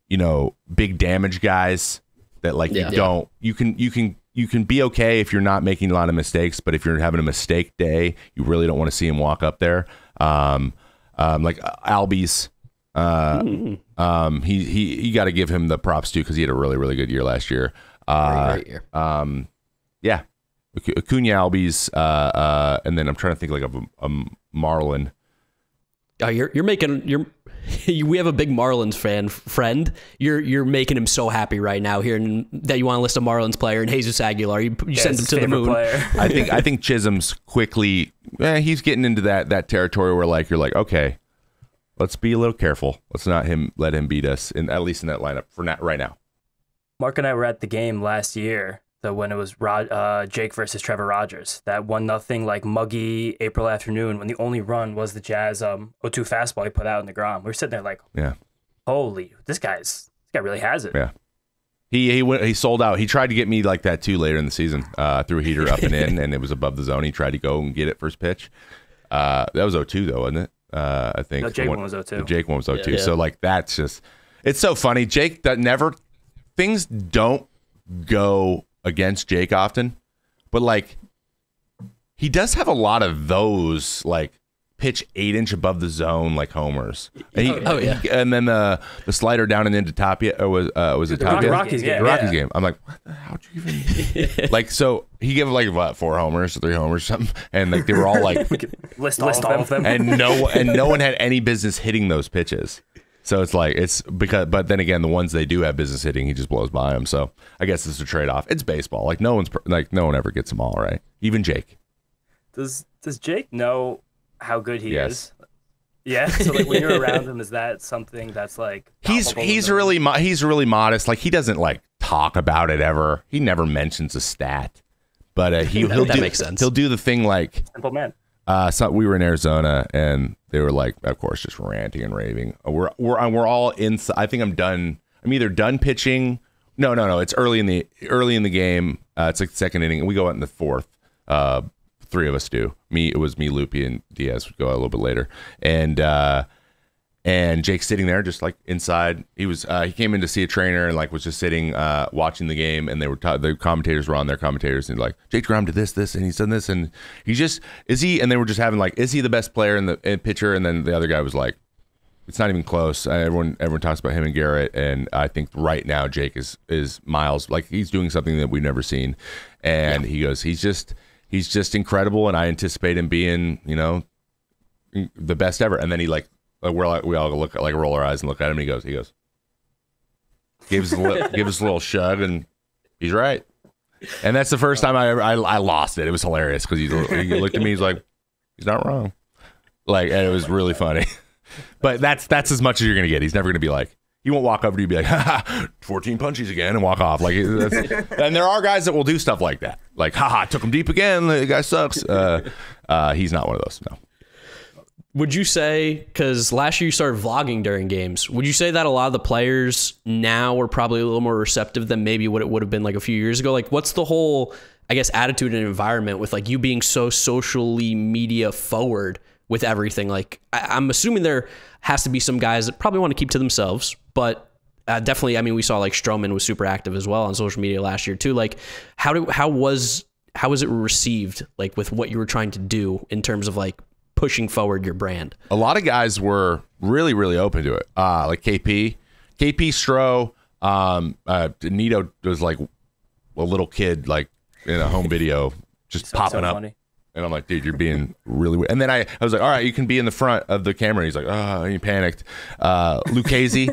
big damage guys that like you can be okay if you're not making a lot of mistakes, but if you're having a mistake day, you really don't want to see him walk up there. Like Albies. He got to give him the props too, because he had a really, really good year last year. Great year. Yeah, Acuna, Albies, and then I'm trying to think like of a Marlin. We have a big Marlins friend. You're making him so happy right now hearing that you want to list a Marlins player, and Jesus Aguilar, you send him to the moon. I think Chisholm's quickly. He's getting into that territory where like you're like, okay, let's be a little careful. Let's not let him beat us, at least in that lineup for right now. Mark and I were at the game last year, when it was Jake versus Trevor Rogers. That 1-0 like muggy April afternoon when the only run was the Jazz 0-2 fastball he put out in deGrom. We were sitting there like, holy, this guy really has it. Yeah. He sold out. He tried to get me like that too later in the season. Threw a heater up and in, and it was above the zone. He tried to go and get it first pitch. That was 0-2 though, wasn't it? I think. No, Jake one was 0-2. The Jake one was 0-2. Yeah. So like that's just, it's so funny. Jake, things don't go against Jake often, but like he does have a lot of those like pitch 8-inch above the zone like homers. And and then the slider down and into Tapia was it Tapia? Rockies game. The Rockies game. I'm like, what the hell? How'd you even like? So he gave like what 4 homers, 3 homers, something, and like they were all like list all of them, and no one had any business hitting those pitches. So it's because, but then again, the ones they do have business hitting, he just blows by them. So I guess it's a trade off. It's baseball. Like no one ever gets them all right. Even Jake. Does Jake know how good he is? Yeah. So like when you're around him, is that something that's like he's really modest. Like he doesn't like talk about it ever. He never mentions a stat, but that makes sense. He'll do the thing like simple man. So we were in Arizona and they were like, of course, just ranting and raving. We're all inside. I think I'm done. I'm either done pitching. No. It's early in the game. It's like the second inning, and we go out in the fourth. 3 of us do. It was me, Loopy, and Diaz would go out a little bit later. And Jake's sitting there just like inside. He came in to see a trainer and like was just sitting watching the game, and the commentators were on their commentators and like, Jake deGrom did this and he's done this, and and they were just having like, is he the best player in the pitcher? And then the other guy was like, it's not even close. Everyone talks about him and Garrett, and I think right now Jake is miles, like he's doing something that we've never seen. And he goes, he's just incredible, and I anticipate him being, the best ever. And then he like we all look like roll our eyes and look at him, and he goes, gives us a little shrug, and he's right. And that's the first time I lost it. It was hilarious because he looked at me, he's like, he's not wrong. Like, and it was really funny. But that's as much as you're gonna get. He's never gonna be like, he won't walk over to you and be like, ha, 14 punchies again, and walk off. Like, and there are guys that will do stuff like that. Like, haha, took him deep again. The guy sucks. He's not one of those. No. Would you say, because last year you started vlogging during games, would you say that a lot of the players now are probably a little more receptive than maybe what it would have been like a few years ago? Like, what's the whole, I guess, attitude and environment with like you being so socially media forward with everything? Like, I'm assuming there has to be some guys that probably want to keep to themselves, but definitely, I mean, we saw like Stroman was super active as well on social media last year too. Like, how was it received, like with what you were trying to do in terms of like pushing forward your brand? A lot of guys were really, really open to it. Like KP, Stro, Nito was like a little kid, like in a home video, just popping up. Funny. And I'm like, dude, you're being really weird. And then I was like, all right, you can be in the front of the camera. He's like, oh, he panicked. Lucchese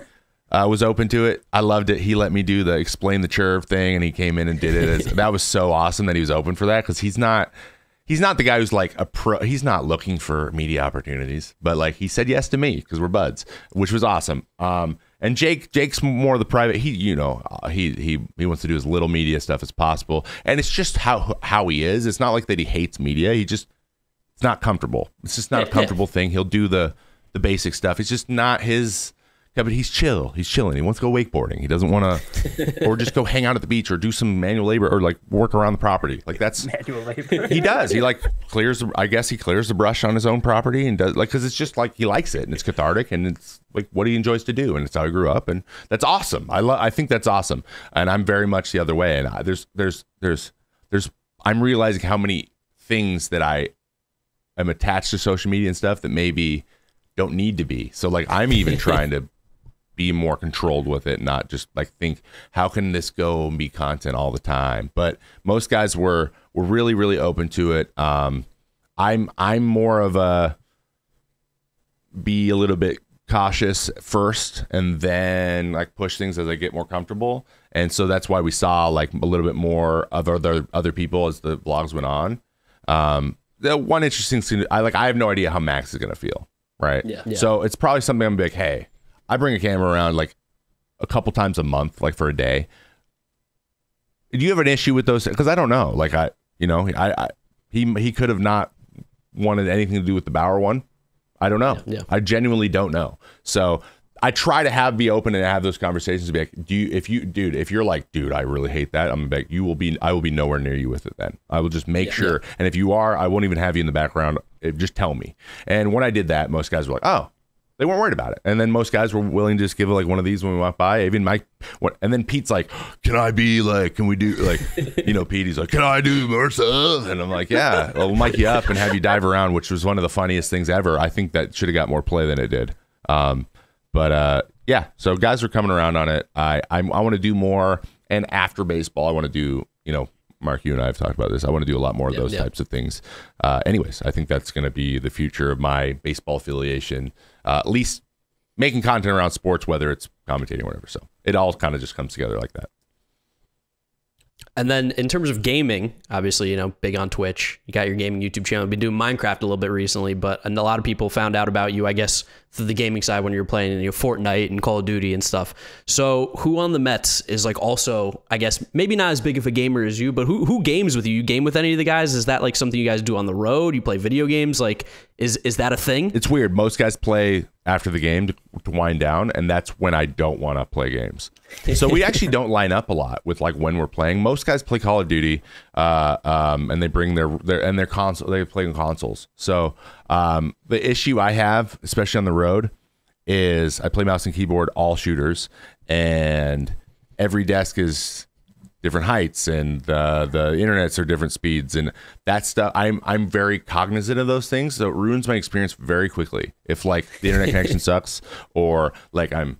was open to it. I loved it. He let me do the explain the chirp thing, and he came in and did it. That was so awesome that he was open for that, because he's not the guy who's like a pro. He's not looking for media opportunities, but like he said yes to me because we're buds, which was awesome. And Jake's more of the private. He wants to do as little media stuff as possible, and it's just how he is. It's not like that he hates media. It's not comfortable. It's just not a comfortable thing. He'll do the basic stuff. It's just not his. Yeah, but he's chill. He's chilling. He wants to go wakeboarding. He doesn't want to, or just go hang out at the beach or do some manual labor or like work around the property. Like that's manual labor. He does. He like clears. I guess he clears the brush on his own property and does like, because it's just like he likes it and it's cathartic and it's like what he enjoys to do and it's how he grew up and that's awesome. I think that's awesome, and I'm very much the other way. And I'm realizing how many things that I am attached to social media and stuff that maybe don't need to be. So like I'm even trying to be more controlled with it, not just like think how can this go and be content all the time. But most guys were really, really open to it. I'm more of a be a little bit cautious first and then like push things as I get more comfortable. And so that's why we saw like a little bit more of other people as the vlogs went on. The one interesting thing, I have no idea how Max is gonna feel, right? Yeah. So it's probably something I'm gonna be like, hey, I bring a camera around like a couple times a month, like for a day. Do you have an issue with those? Because I don't know. Like he could have not wanted anything to do with the Bauer one. I don't know. Yeah. I genuinely don't know. So I try to be open and have those conversations and be like, if you're like, dude, I really hate that, I'm like, I will be nowhere near you with it then. I will just make sure. And if you are, I won't even have you in the background. Just tell me. And when I did that, most guys were like, oh, they weren't worried about it. And then most guys were willing to just give it like one of these when we walk by. Even Mike, and then Pete's like, can we do like, Pete, he's like, can I do more stuff? And I'm like, yeah, we'll mic you up and have you dive around, which was one of the funniest things ever. I think that should have got more play than it did. Yeah, so guys are coming around on it. I want to do more. And after baseball, I want to do, Mark, you and I have talked about this. I want to do a lot more of those types of things. Anyways, I think that's going to be the future of my baseball affiliation. At least making content around sports, whether it's commentating or whatever. So it all kind of just comes together like that. And then in terms of gaming, obviously, big on Twitch. You got your gaming YouTube channel. You've been doing Minecraft a little bit recently, but a lot of people found out about you, I guess, through the gaming side when you were playing Fortnite and Call of Duty and stuff. So who on the Mets is like also, I guess, maybe not as big of a gamer as you, but who games with you? You game with any of the guys? Is that like something you guys do on the road? You play video games? Like, is that a thing? It's weird. Most guys play after the game to wind down, and that's when I don't want to play games. So we actually don't line up a lot with like when we're playing. Most guys play Call of Duty, and they bring their console. They play on consoles. So the issue I have, especially on the road, is I play mouse and keyboard, all shooters, and every desk is different heights, and the internets are different speeds, and that stuff. I'm very cognizant of those things, so it ruins my experience very quickly. If like the internet connection sucks, or like I'm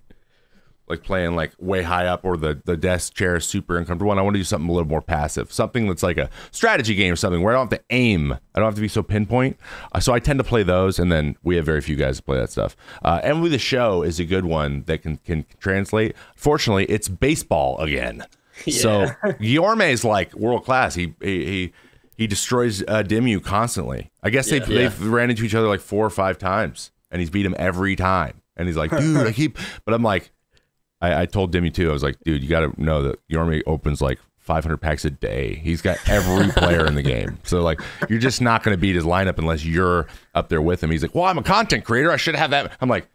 like playing like way high up, or the desk chair is super uncomfortable, and I want to do something a little more passive, something that's like a strategy game or something where I don't have to aim, I don't have to be so pinpoint. So I tend to play those, and then we have very few guys that play that stuff. MLB The Show is a good one that can translate. Fortunately, it's baseball again. Yeah. So Guillorme's like world class. He destroys Dimmu constantly. I guess they've ran into each other like 4 or 5 times, and he's beat him every time. And he's like, dude, but I'm like, I told Dimmu too. I was like, dude, you got to know that Guillorme opens like 500 packs a day. He's got every player in the game. So like, you're just not going to beat his lineup unless you're up there with him. He's like, well, I'm a content creator. I should have that. I'm like,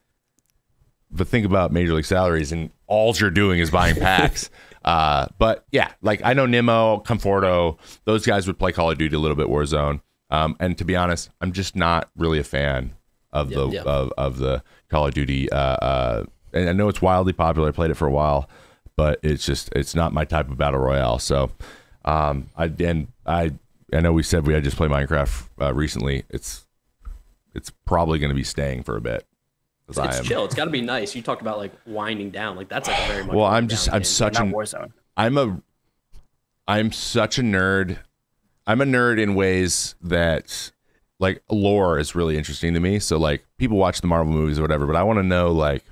but think about major league salaries and all you're doing is buying packs. But yeah, like I know Nimmo, Conforto, those guys would play Call of Duty a little bit, Warzone. And to be honest, I'm just not really a fan of the Call of Duty. And I know it's wildly popular. I played it for a while, but it's not my type of battle royale. So, I know we said we had just played Minecraft recently. It's probably going to be staying for a bit. It's chill. It's got to be nice. You talked about like winding down. Like that's like a very much. Well, I'm such a Warzone. I'm such a nerd. I'm a nerd in ways that like lore is really interesting to me. So like people watch the Marvel movies or whatever, but I want to know like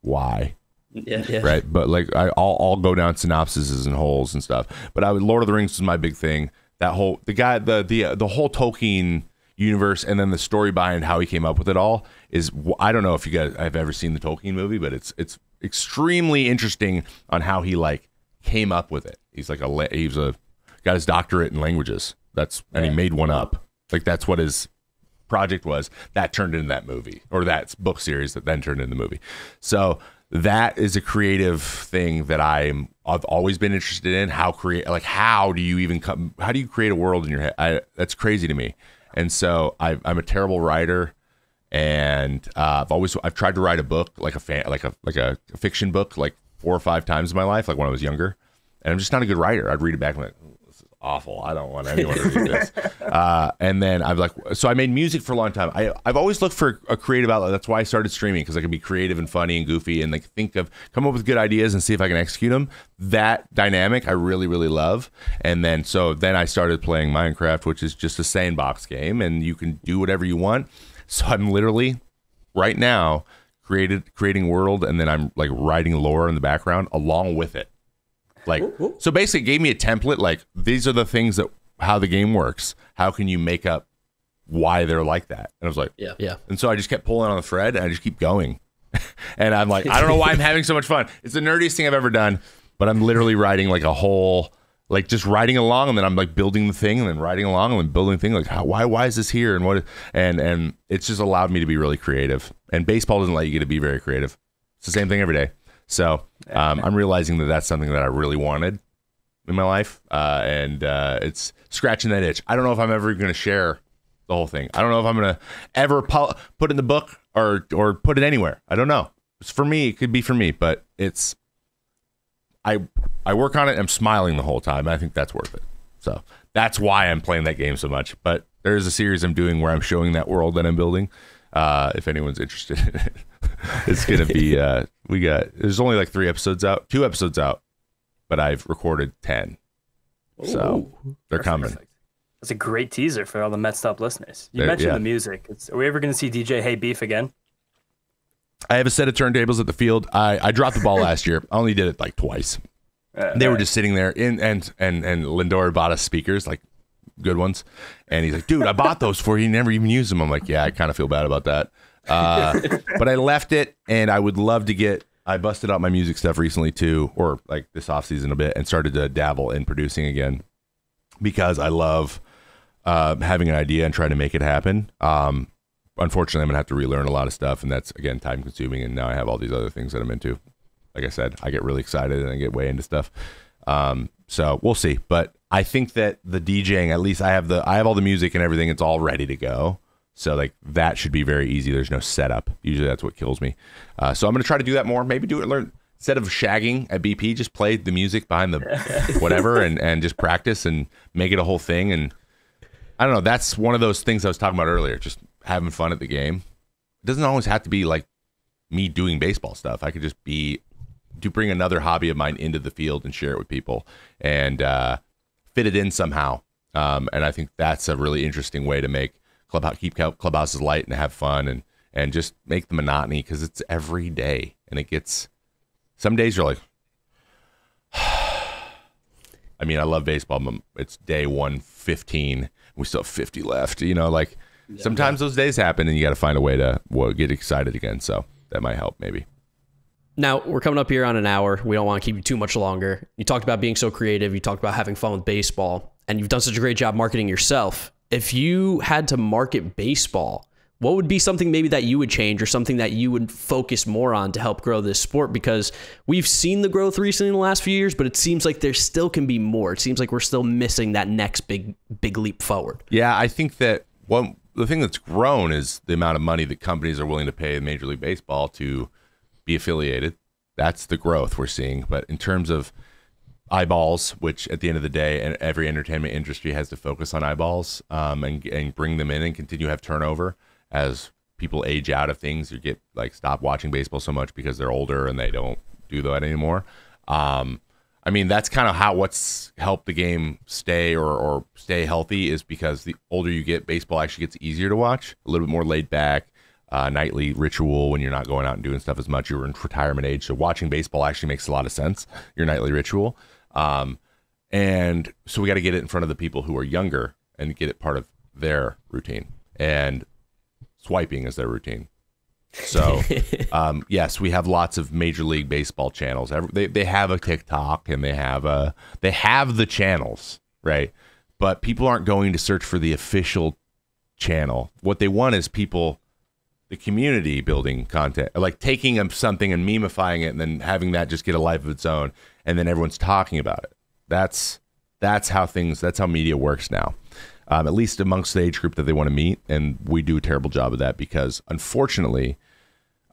why. Yeah. Right. But like I'll go down synopsises and holes and stuff. But Lord of the Rings was my big thing. That whole the whole Tolkien universe and then the story behind how he came up with it all is, I don't know if you guys have ever seen the Tolkien movie, but it's extremely interesting on how he like came up with it. He's like got his doctorate in languages. And he made one up. Like that's what his project was. That turned into that movie, or that book series that then turned into the movie. So that is a creative thing that I've always been interested in. How do you create a world in your head? That's crazy to me. And so I'm a terrible writer, and I've tried to write a book, like a fiction book, like 4 or 5 times in my life, like when I was younger, and I'm just not a good writer. I'd read it back and I'm like, this is awful. I don't want anyone to read this. And then so I made music for a long time. I've always looked for a creative outlet. That's why I started streaming, because I can be creative and funny and goofy and like come up with good ideas and see if I can execute them. That dynamic I really, really love. And then I started playing Minecraft, which is just a sandbox game, and you can do whatever you want. So I'm literally right now creating world, and then I'm like writing lore in the background along with it. Like, so basically it gave me a template. Like, these are the things how the game works. How can you make up why they're like that? And I was like, yeah. And so I just kept pulling on the thread, and I just keep going. And I'm like, I don't know why I'm having so much fun. It's the nerdiest thing I've ever done, but I'm literally writing like a whole, like just writing along, and then I'm like building the thing, and then writing along, and then building the thing. Like, why is this here? And what? And it's just allowed me to be really creative. And baseball doesn't let you get to be very creative. It's the same thing every day. So I'm realizing that that's something that I really wanted in my life, and it's scratching that itch. I don't know if I'm ever going to share the whole thing. I don't know if I'm going to ever put it in the book or put it anywhere. I don't know. It's for me. It could be for me, but I work on it. I'm smiling the whole time. I think that's worth it. So that's why I'm playing that game so much. But there's a series I'm doing where I'm showing that world that I'm building. If anyone's interested in it, it's going to be, there's only like 2 episodes out, but I've recorded 10. So they're coming. That's a great teaser for all the Mets'd listeners. You mentioned the music. Are we ever going to see DJ Hey Beef again? I have a set of turntables at the field. I dropped the ball last year. I only did it like twice. They were just sitting there and Lindor bought us speakers, like good ones. And he's like, dude, I bought those for you. You never even used them. I'm like, yeah, I kind of feel bad about that. But I left it, and I would love to I busted out my music stuff recently too, or like this off season a bit, and started to dabble in producing again, because I love having an idea and trying to make it happen. Unfortunately, I'm gonna have to relearn a lot of stuff, and that's, again, time consuming. And now I have all these other things that I'm into. Like I said, I get really excited and I get way into stuff. So we'll see. But I think that the DJing, at least I have all the music and everything. It's all ready to go. So like that should be very easy. There's no setup. Usually that's what kills me. So I'm gonna try to do that more. Maybe learn instead of shagging at BP, just play the music behind the whatever and just practice and make it a whole thing. And I don't know. That's one of those things I was talking about earlier. Just having fun at the game. It doesn't always have to be like me doing baseball stuff. I could just to bring another hobby of mine into the field and share it with people and fit it in somehow. And I think that's a really interesting way to make keep clubhouses light and have fun and just make the monotony, because it's every day, and it gets, some days you're like, I mean, I love baseball, but it's day 115. We still have 50 left, like sometimes those days happen, and you got to find a way to get excited again. So that might help maybe. Now, we're coming up here on an hour. We don't want to keep you too much longer. You talked about being so creative. You talked about having fun with baseball, and you've done such a great job marketing yourself. If you had to market baseball, what would be something maybe that you would change or something that you would focus more on to help grow this sport? Because we've seen the growth recently in the last few years, but it seems like there still can be more. It seems like we're still missing that next big leap forward. Yeah, I think that the thing that's grown is the amount of money that companies are willing to pay in Major League Baseball to be affiliated. That's the growth we're seeing. But in terms of eyeballs, which at the end of the day, and every entertainment industry has to focus on eyeballs and bring them in and continue to have turnover as people age out of things. You get stop watching baseball so much because they're older and they don't do that anymore. I mean, that's kind of what's helped the game stay or stay healthy, is because the older you get, baseball actually gets easier to watch, a little bit more laid back. Nightly ritual when you're not going out and doing stuff as much. You're in retirement age, so watching baseball actually makes a lot of sense, your nightly ritual. And so we got to get it in front of the people who are younger and get it part of their routine. And swiping is their routine. So yes, we have lots of Major League Baseball channels. They have a TikTok and they have the channels, right? But people aren't going to search for the official channel. What they want is the community building content, like taking something and memifying it and then having that just get a life of its own, and then everyone's talking about it. That's how media works now, at least amongst the age group that they want to meet. And we do a terrible job of that because, unfortunately,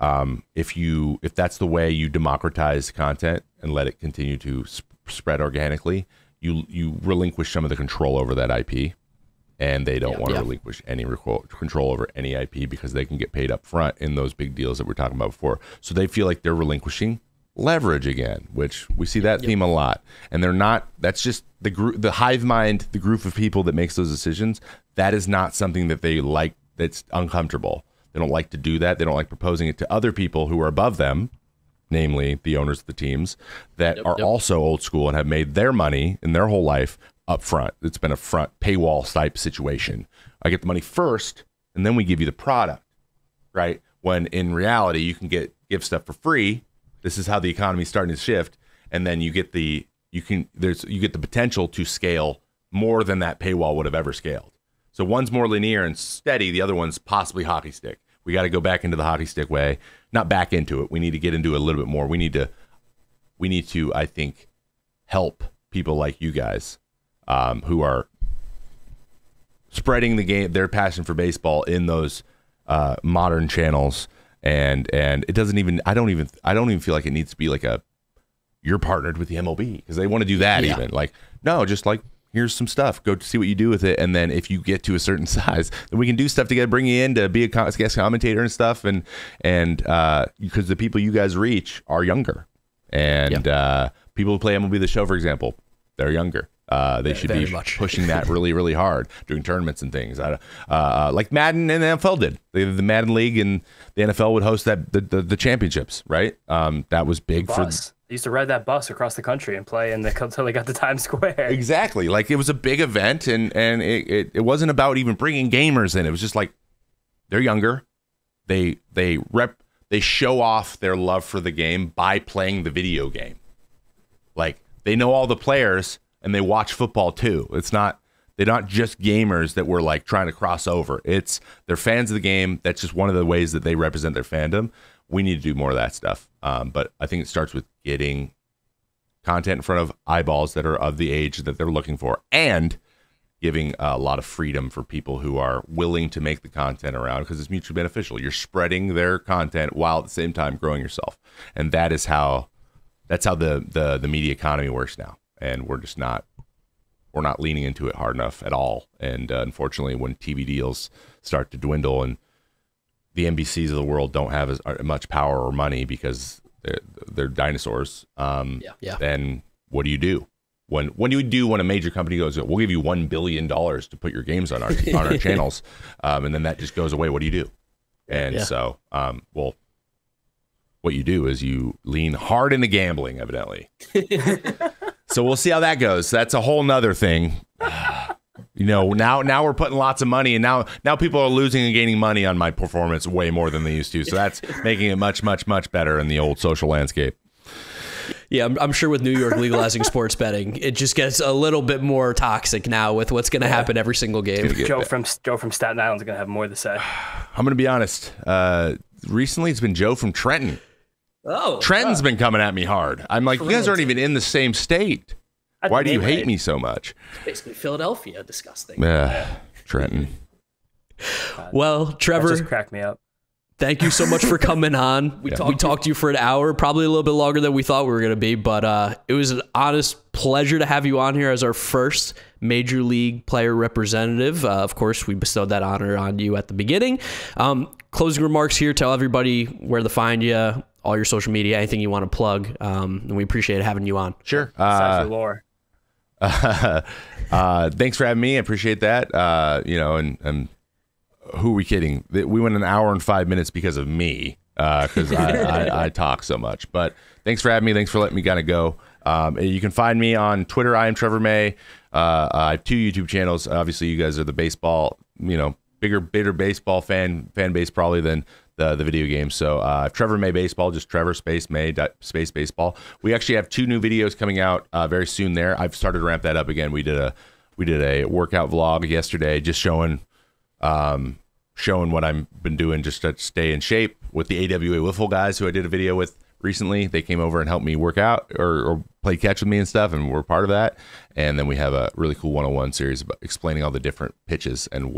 if that's the way you democratize content and let it continue to spread organically, you relinquish some of the control over that IP. And they don't want to relinquish any control over any IP because they can get paid up front in those big deals that we're talking about before. So they feel like they're relinquishing leverage again, which we see that theme a lot. And they're not. That's just the hive mind, the group of people that makes those decisions. That is not something that they like. That's uncomfortable. They don't like to do that. They don't like proposing it to other people who are above them, namely the owners of the teams that are also old school and have made their money in their whole life up front. It's been a front paywall type situation. I get the money first, and then we give you the product, right? When in reality, you can give stuff for free. This is how the economy is starting to shift, and then you get the potential to scale more than that paywall would have ever scaled. So one's more linear and steady. The other one's possibly hockey stick. We got to go back into the hockey stick way, not back into it. We need to get into it a little bit more. We need to, I think, help people like you guys. Who are spreading the game, their passion for baseball in those modern channels, and it doesn't even. I don't even feel like it needs to be like you're partnered with the MLB because they want to do that even. No, just here's some stuff. Go see what you do with it, and then if you get to a certain size, then we can do stuff together. Bring you in to be a guest commentator and stuff, and because the people you guys reach are younger, and people who play MLB The Show, for example, they're younger. They should be pushing that really, really hard, doing tournaments and things. Like Madden and the NFL did. The Madden League and the NFL would host the championships, right? That was big for. They used to ride that bus across the country and play until they got to Times Square. Exactly. It was a big event, and it wasn't about even bringing gamers in. It was just they're younger. They show off their love for the game by playing the video game. They know all the players. And they watch football too. They're not just gamers that we're trying to cross over. They're fans of the game. That's just one of the ways that they represent their fandom. We need to do more of that stuff. But I think it starts with getting content in front of eyeballs that are of the age that they're looking for, and giving a lot of freedom for people who are willing to make the content around, because it's mutually beneficial. You're spreading their content while at the same time growing yourself, and that's how the media economy works now. And we're not leaning into it hard enough at all. And unfortunately, when TV deals start to dwindle and the NBCs of the world don't have as much power or money because they're dinosaurs, then what do you do? When do you do when a major company goes, we'll give you $1 billion to put your games on our channels, and then that just goes away? What do you do? And so, what you do is you lean hard into gambling, evidently. So we'll see how that goes. That's a whole nother thing. now we're putting lots of money, and now people are losing and gaining money on my performance way more than they used to. So that's making it much, much, much better in the old social landscape. Yeah, I'm sure with New York legalizing sports betting, it just gets a little bit more toxic now with what's going to happen every single game. Joe from Staten Island is going to have more to say. I'm going to be honest. Recently, it's been Joe from Trenton. Oh, Trenton's been coming at me hard. I'm like, you guys aren't even in the same state. Why do you hate me so much? It's basically Philadelphia. Disgusting. Trenton. Well, Trevor, that just cracked me up. Thank you so much for coming on. We talked to you for an hour, probably a little bit longer than we thought we were going to be, but it was an honest pleasure to have you on here as our first Major League player representative. Of course, we bestowed that honor on you at the beginning. Closing remarks here. Tell everybody where to find you, all your social media, anything you want to plug, and we appreciate having you on. Sure. Lore. Thanks for having me. I appreciate that. And who are we kidding? We went an hour and 5 minutes because of me, because I talk so much. But thanks for having me. Thanks for letting me kind of go. You can find me on Twitter. I am Trevor May. I have 2 YouTube channels. Obviously, you guys are the baseball, bigger baseball fan base probably than the video games. So Trevor May Baseball, just Trevor space May space baseball. We actually have 2 new videos coming out very soon there. I've started to ramp that up again. We did a workout vlog yesterday, just showing what I've been doing just to stay in shape with the AWA Wiffle guys who I did a video with recently. They came over and helped me work out or play catch with me and stuff, and we're part of that. And then we have a really cool 101 series about explaining all the different pitches and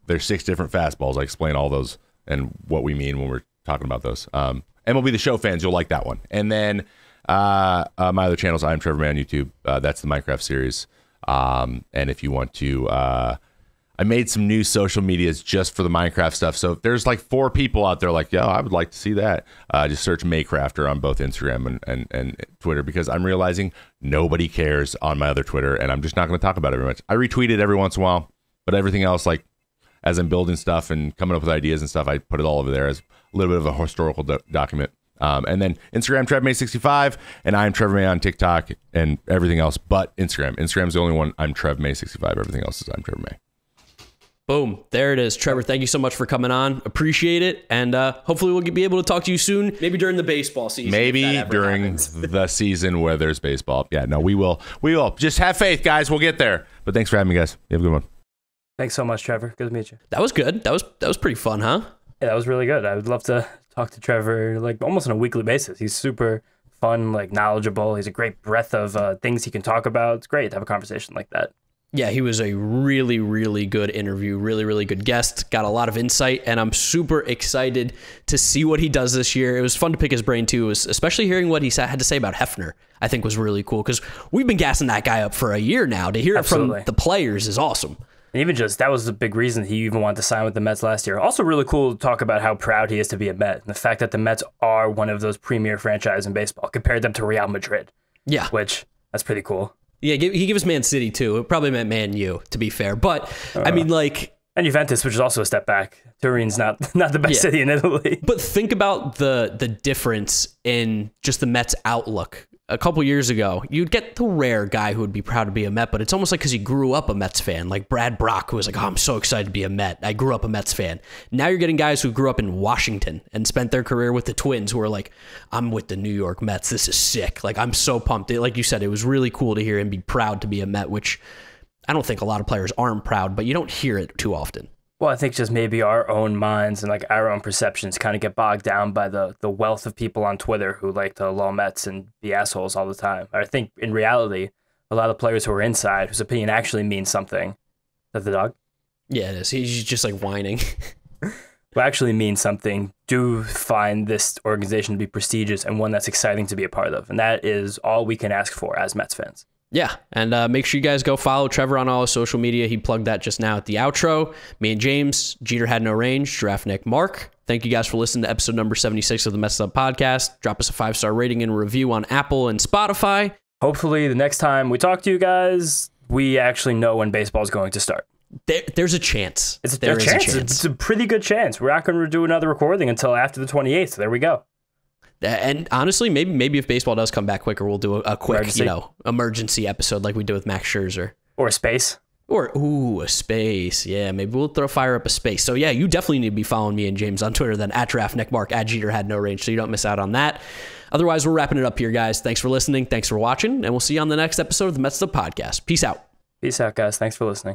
there's 6 different fastballs. I explain all those and what we mean when we're talking about those. MLB The Show fans, you'll like that one. And then my other channels, I am Trevor May on YouTube. That's the Minecraft series. And if you want to, I made some new social medias just for the Minecraft stuff. So if there's like 4 people out there like, yo, I would like to see that. Just search Maycrafter on both Instagram and Twitter, because I'm realizing nobody cares on my other Twitter, and I'm just not going to talk about it very much. I retweet it every once in a while, but everything else, like as I'm building stuff and coming up with ideas and stuff, I put it all over there as a little bit of a historical document. And then Instagram, Trevor May 65, and I'm Trevor May on TikTok and everything else but Instagram. Instagram's the only one I'm Trev May 65. Everything else is I'm Trevor May. Boom. There it is. Trevor, thank you so much for coming on. Appreciate it. And hopefully we'll be able to talk to you soon. Maybe during the baseball season. Maybe during the season where there's baseball. Yeah, no, we will. We will. Just have faith, guys. We'll get there. But thanks for having me, guys. You have a good one. Thanks so much, Trevor. Good to meet you. That was good. That was pretty fun, huh? Yeah, that was really good. I would love to talk to Trevor like almost on a weekly basis. He's super fun, like knowledgeable. He's a great breadth of things he can talk about. It's great to have a conversation like that. Yeah, he was a really, really good interview, really, really good guest, got a lot of insight, and I'm super excited to see what he does this year. It was fun to pick his brain, too, especially hearing what he had to say about Hefter, I think was really cool, because we've been gassing that guy up for a year now. To hear it from the players is awesome. And even just, that was the big reason he even wanted to sign with the Mets last year. Also really cool to talk about how proud he is to be a Met, and the fact that the Mets are one of those premier franchises in baseball, compared them to Real Madrid. Yeah. Which, that's pretty cool. Yeah, he gives Man City too. It probably meant Man U, to be fair. But I mean, like, and Juventus, which is also a step back. Turin's not the best city in Italy. But think about the difference in just the Mets' outlook. A couple years ago, you'd get the rare guy who would be proud to be a Met, but it's almost like because he grew up a Mets fan, like Brad Brock, who was like, oh, I'm so excited to be a Met. I grew up a Mets fan. Now you're getting guys who grew up in Washington and spent their career with the Twins who are like, I'm with the New York Mets. This is sick. Like, I'm so pumped. Like you said, it was really cool to hear him be proud to be a Met, which I don't think a lot of players aren't proud, but you don't hear it too often. Well, I think just maybe our own minds and like our own perceptions kind of get bogged down by the wealth of people on Twitter who like to lull Mets and be assholes all the time. I think in reality, a lot of players who are inside, whose opinion actually means something. Is that the dog? Yeah, it is. He's just like whining. Who actually means something, do find this organization to be prestigious and one that's exciting to be a part of. And that is all we can ask for as Mets fans. Yeah, and make sure you guys go follow Trevor on all his social media. He plugged that just now at the outro. Me and James, Jeter Had No Range, Giraffe Nick, Mark. Thank you guys for listening to episode number 76 of the Mets'd podcast. Drop us a 5-star rating and review on Apple and Spotify. Hopefully the next time we talk to you guys, we actually know when baseball is going to start. There's a chance. There is a chance. It's a pretty good chance. We're not going to do another recording until after the 28th. So there we go. And honestly, maybe if baseball does come back quicker, we'll do a quick, emergency episode like we did with Max Scherzer. Or space. Or, a space. Yeah, maybe we'll fire up a space. So, yeah, you definitely need to be following me and James on Twitter then, at DraftNickMark, at Jeter had no range, so you don't miss out on that. Otherwise, we're wrapping it up here, guys. Thanks for listening. Thanks for watching. And we'll see you on the next episode of the Mets'd podcast. Peace out. Peace out, guys. Thanks for listening.